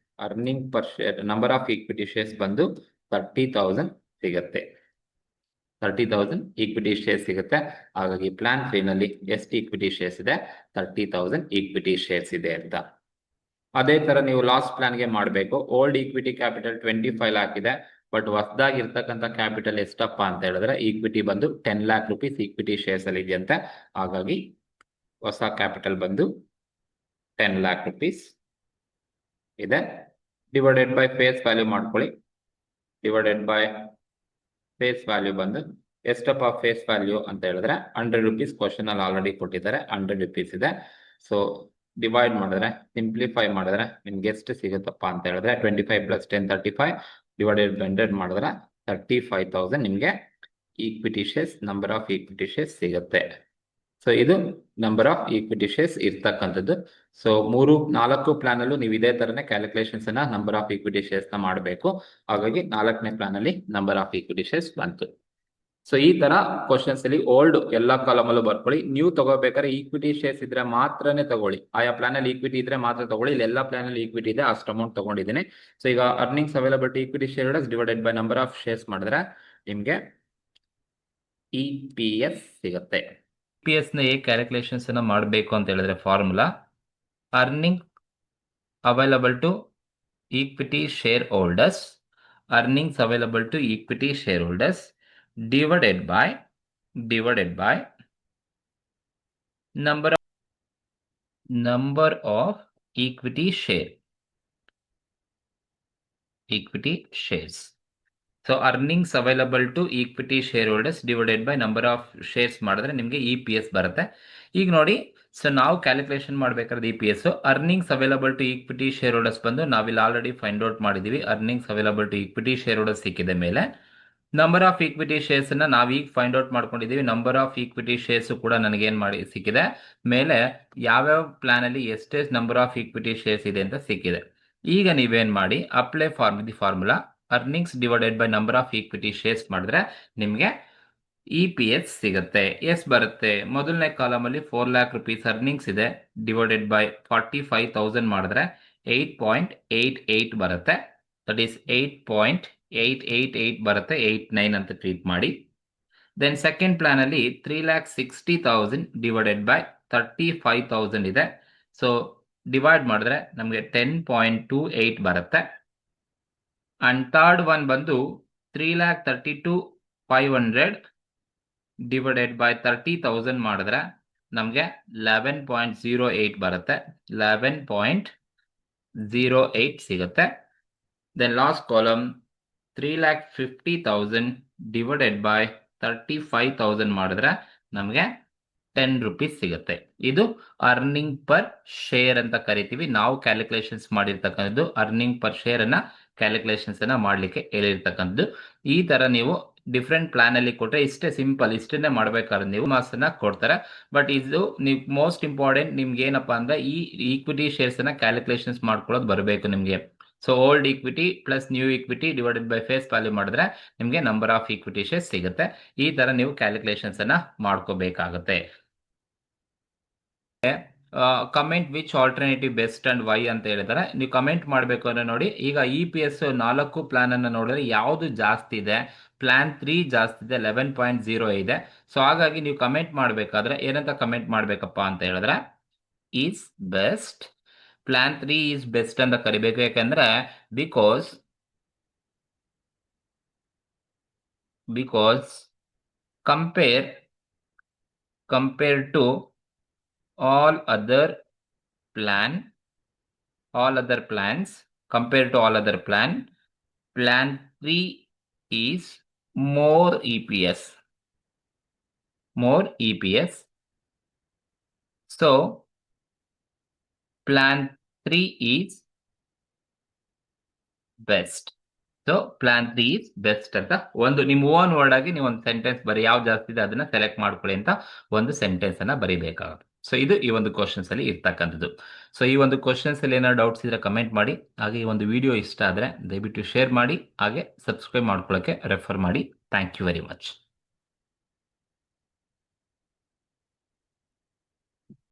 earning per share number of equity shares ಬಂದು 30,000 ಸಿಗುತ್ತೆ. 30,000 ಈಕ್ವಿಟಿ ಶೇರ್ಸ್ ಸಿಗುತ್ತೆ. ಹಾಗಾಗಿ ಪ್ಲಾನ್ 3 ನಲ್ಲಿ ಎಷ್ಟು ಈಕ್ವಿಟಿ ಶೇರ್ಸ್ ಇದೆ? 30,000 ಈಕ್ವಿಟಿ ಶೇರ್ಸ್ ಇದೆ ಅಂತ. ಅದೇ ತರ ನೀವು ಲಾಸ್ಟ್ ಪ್ಲಾನ್ಗೆ ಮಾಡಬೇಕು. ಓಲ್ಡ್ ಈಕ್ವಿಟಿ ಕ್ಯಾಪಿಟಲ್ 25 ಲ್ಯಾಕ್ ಇದೆ, ಬಟ್ ಹೊಸದಾಗಿ ಇರ್ತಕ್ಕಂಥ ಕ್ಯಾಪಿಟಲ್ ಎಷ್ಟಪ್ಪ ಅಂತ ಹೇಳಿದ್ರೆ ಈಕ್ವಿಟಿ ಬಂದು 10 ಲ್ಯಾಕ್ ರುಪೀಸ್ ಈಕ್ವಿಟಿ ಶೇರ್ಸ್ ಅಲ್ಲಿ ಇದೆಯಂತೆ. ಹಾಗಾಗಿ ಹೊಸ ಕ್ಯಾಪಿಟಲ್ ಬಂದು 10 ಲ್ಯಾಕ್ ರುಪೀಸ್ ಇದೆ. ಡಿವೈಡೆಡ್ ಬೈ ಫೇಸ್ ವ್ಯಾಲ್ಯೂ ಮಾಡ್ಕೊಳ್ಳಿ. ಡಿವೈಡೆಡ್ ಬೈ ಫೇಸ್ ವ್ಯಾಲ್ಯೂ ಬಂದು ಎಷ್ಟಪ್ಪ ಫೇಸ್ ವ್ಯಾಲ್ಯೂ ಅಂತ ಹೇಳಿದ್ರೆ 100 ರುಪೀಸ್ ಕ್ವಶನ್ ಅಲ್ಲಿ ಆಲ್ರೆಡಿ ಕೊಟ್ಟಿದ್ದಾರೆ, 100 ರುಪೀಸ್ ಇದೆ. ಸೊ ಡಿವೈಡ್ ಮಾಡಿದ್ರೆ, ಸಿಂಪ್ಲಿಫೈ ಮಾಡಿದ್ರೆ ನಿಮ್ಗೆ ಎಷ್ಟು ಸಿಗುತ್ತಪ್ಪ ಅಂತ ಹೇಳಿದ್ರೆ 25 ಪ್ಲಸ್ 10 35 ಡಿವೈಡೆಡ್ ಬೈ 100 ಮಾಡಿದ್ರೆ 35,000 ನಿಮ್ಗೆ equity shares number of equity shares ಸಿಗುತ್ತೆ. ಸೊ ಇದು ನಂಬರ್ ಆಫ್ ಈಕ್ವಿಟಿ ಶೇರ್ಸ್ ಇರ್ತಕ್ಕಂಥದ್ದು. ಸೊ 3-4 ಪ್ಲಾನ್ ಅಲ್ಲೂ ನೀವು ಇದೇ ತರನೇ ಕ್ಯಾಲ್ಕುಲೇಷನ್ಸ್ ಅನ್ನ ನಂಬರ್ ಆಫ್ ಈಕ್ವಿಟಿ ಶೇರ್ಸ್ ನ ಮಾಡಬೇಕು. ಹಾಗಾಗಿ 4ನೇ ಪ್ಲಾನ್ ಅಲ್ಲಿ ನಂಬರ್ ಆಫ್ ಈಕ್ವಿಟಿ ಶೇರ್ಸ್ ಬಂತು. ಸೊ ಈ ತರ ಕ್ವಶನ್ಸ್ ಅಲ್ಲಿ ಓಲ್ಡ್ ಎಲ್ಲಾ ಕಾಲಮ್ ಅಲ್ಲೂ ಬರ್ಕೊಳ್ಳಿ. ನೀವು ತಗೋಬೇಕಾದ್ರೆ ಈಕ್ವಿಟಿ ಶೇರ್ಸ್ ಇದ್ರೆ ಮಾತ್ರನೇ ತಗೊಳ್ಳಿ. ಆಯಾ ಪ್ಲಾನ್ ಅಲ್ಲಿ ಈಕ್ವಿಟಿ ಇದ್ರೆ ಮಾತ್ರ ತಗೊಳ್ಳಿ. ಇಲ್ಲಿ ಎಲ್ಲಾ ಪ್ಲಾನ್ ಅಲ್ಲಿ ಈಕ್ವಿಟಿ ಇದೆ, ಅಷ್ಟು ಅಮೌಂಟ್ ತಗೊಂಡಿದ್ದೀನಿ. ಸೊ ಈಗ earnings availability equity share divided by number of shares ಮಾಡಿದ್ರೆ ನಿಮ್ಗೆ EPS ಸಿಗುತ್ತೆ. EPS ನ ಹೇಗೆ ಕ್ಯಾಲ್ಕುಲೇಷನ್ಸ್ ಅನ್ನ ಮಾಡಬೇಕು ಅಂತ ಹೇಳಿದ್ರೆ formula earning available to equity share holders, earnings available to equity shareholders divided by number of equity shares. So earnings available to equity shareholders divided by number of shares ಮಾಡಿದ್ರೆ ನಿಮಗೆ EPS ಬರುತ್ತೆ. ಈಗ ನೋಡಿ, so ನಾವು calculation ಮಾಡಬೇಕಾದ್ರೆ EPS earnings available to equity share holders ಬಂದು ನಾವಿಲ್ಲಿ already find out ಮಾಡಿದೀವಿ. Earnings available to equity share holders ಸಿಕ್ಕಿದ ಮೇಲೆ ನಂಬರ್ ಆಫ್ ಈಕ್ವಿಟಿ ಶೇರ್ಸ್ ಅನ್ನ ನಾವೀಗ ಫೈಂಡ್ ಔಟ್ ಮಾಡ್ಕೊಂಡಿದೀವಿ. ನಂಬರ್ ಆಫ್ ಈಕ್ವಿಟಿ ಶೇರ್ಸ್ ಕೂಡ ನನಗೇನ್ ಮಾಡಿ ಸಿಕ್ಕಿದೆ, ಮೇಲೆ ಯಾವ್ಯಾವ ಪ್ಲಾನ್ ಅಲ್ಲಿ ಎಷ್ಟೇ ನಂಬರ್ ಆಫ್ ಈಕ್ವಿಟಿ ಶೇರ್ಸ್ ಇದೆ ಅಂತ ಸಿಕ್ಕಿದೆ. ಈಗ ನೀವೇನ್ ಮಾಡಿ apply formula earnings divided by number of equity shares ಮಾಡಿದ್ರೆ ನಿಮಗೆ EPS ಸಿಗುತ್ತೆ. ಎಷ್ಟು ಬರುತ್ತೆ? ಮೊದಲನೇ ಕಾಲಮ್ ಅಲ್ಲಿ 4 ಲ್ಯಾಕ್ ರುಪೀಸ್ ಅರ್ನಿಂಗ್ಸ್ ಇದೆ, ಡಿವೈಡೆಡ್ ಬೈ 45,000 ಮಾಡಿದ್ರೆ 8.88 ಬರುತ್ತೆ. ದಟ್ ಈಸ್ 8.888 ಬರುತ್ತೆ. 89 ಅಂತ ಟ್ರೀಟ್ ಮಾಡಿ. ದೆನ್ ಸೆಕೆಂಡ್ ಪ್ಲಾನ್ ಅಲ್ಲಿ 3,60,000 ಡಿವೈಡೆಡ್ ಬೈ 35,000 ಇದೆ. ಸೊ ಡಿವೈಡ್ ಮಾಡಿದ್ರೆ ನಮಗೆ 10.28 ಬರುತ್ತೆ. ಅಂಡ್ ಥರ್ಡ್ ಒನ್ ಬಂದು 3,32,500 ಡಿವೈಡೆಡ್ ಬೈ 30,000 ಮಾಡಿದ್ರೆ ನಮಗೆ 11.08 ಬರುತ್ತೆ. 11.08 ಸಿಗುತ್ತೆ. Then last column 3,50,000 divided by 35,000 ಮಾಡಿದ್ರೆ ನಮಗೆ 10 ರುಪೀಸ್ ಸಿಗುತ್ತೆ. ಇದು ಅರ್ನಿಂಗ್ ಪರ್ ಶೇರ್ ಅಂತ ಕರಿತೀವಿ. ನಾವು ಕ್ಯಾಲ್ಕುಲೇಷನ್ಸ್ ಮಾಡಿರ್ತಕ್ಕಂಥದ್ದು ಅರ್ನಿಂಗ್ ಪರ್ ಶೇರ್ ಅನ್ನ ಕ್ಯಾಲ್ಕುಲೇಷನ್ಸ್ ಅನ್ನ ಮಾಡ್ಲಿಕ್ಕೆ ಹೇಳಿರ್ತಕ್ಕಂಥದ್ದು. ಈ ತರ ನೀವು ಡಿಫ್ರೆಂಟ್ ಪ್ಲಾನ್ ಅಲ್ಲಿ ಕೊಟ್ಟರೆ ಇಷ್ಟೇ ಸಿಂಪಲ್, ಇಷ್ಟನ್ನೇ ಮಾಡ್ಬೇಕಾದ್ರೆ ನೀವು ಮಾರ್ಕ್ಸ್ ಅನ್ನ ಕೊಡ್ತಾರೆ. ಬಟ್ ಇದು ನೀವು ಮೋಸ್ಟ್ ಇಂಪಾರ್ಟೆಂಟ್ ನಿಮ್ಗೆ ಏನಪ್ಪಾ ಅಂದ್ರೆ ಈ ಈಕ್ವಿಟಿ ಶೇರ್ಸ್ ಅನ್ನ ಕ್ಯಾಲ್ಕುಲೇಷನ್ಸ್ ಮಾಡ್ಕೊಳ್ಳೋದು ಬರಬೇಕು ನಿಮ್ಗೆ. So old equity plus new equity divided by face value ಮಾಡಿದ್ರೆ ನಿಮ್ಗೆ ನಂಬರ್ ಆಫ್ ಈಕ್ವಿಟಿ ಶೇರ್ಸ್ ಸಿಗುತ್ತೆ. ಈ ತರ ನೀವು ಕ್ಯಾಲ್ಕುಲೇಷನ್ಸ್ ಅನ್ನ ಮಾಡ್ಕೋಬೇಕಾಗುತ್ತೆ. Comment which alternative best and why ಅಂತ ಹೇಳಿದಾರೆ. ನೀವು ಕಮೆಂಟ್ ಮಾಡಬೇಕು ಅಂದ್ರೆ ನೋಡಿ, ಈಗ EPS 4 ಪ್ಲಾನ್ ಅನ್ನು ನೋಡಿದ್ರೆ ಯಾವುದು ಜಾಸ್ತಿ ಇದೆ? ಪ್ಲಾನ್ 3 ಜಾಸ್ತಿ ಇದೆ, 11.0 ಇದೆ. ಸೊ ಹಾಗಾಗಿ ನೀವು ಕಮೆಂಟ್ ಮಾಡಬೇಕಾದ್ರೆ ಏನಂತ ಕಮೆಂಟ್ ಮಾಡ್ಬೇಕಪ್ಪ ಅಂತ ಹೇಳಿದ್ರೆ is best, plan 3 is best ಅಂತ ಕರಿಬೇಕು. ಯಾಕಂದ್ರೆ because compare to all other plans, compared to all other plan 3 is more EPS. So plan 3 is best. So plan 3 is best ಅಂತ ಒಂದು ನಿಮ್ಮ ಓನ್ ವರ್ಡ್ ಆಗಿ ನೀವು ಒಂದು ಸೆಂಟೆನ್ಸ್ ಬರೀ ಯಾವ್ದು ಜಾಸ್ತಿ ಇದೆ ಅದನ್ನ ಸೆಲೆಕ್ಟ್ ಮಾಡ್ಕೊಳ್ಳಿ ಅಂತ ಒಂದು ಸೆಂಟೆನ್ಸ್ ಅನ್ನ ಬರೀಬೇಕಾಗುತ್ತೆ. ಸೊ ಇದು ಈ ಒಂದು ಕ್ವಶನ್ಸ್ ಅಲ್ಲಿ ಇರ್ತಕ್ಕಂಥದ್ದು. ಸೊ ಈ ಒಂದು ಕ್ವಶನ್ಸ್ ಅಲ್ಲಿ ಏನಾದ್ರು ಡೌಟ್ಸ್ ಇದ್ರೆ ಕಮೆಂಟ್ ಮಾಡಿ. ಹಾಗೆ ಈ ಒಂದು ವಿಡಿಯೋ ಇಷ್ಟ ಆದ್ರೆ ದಯವಿಟ್ಟು ಶೇರ್ ಮಾಡಿ, ಹಾಗೆ ಸಬ್ಸ್ಕ್ರೈಬ್ ಮಾಡ್ಕೊಳ್ಳೋಕೆ ರೆಫರ್ ಮಾಡಿ. Thank you very much.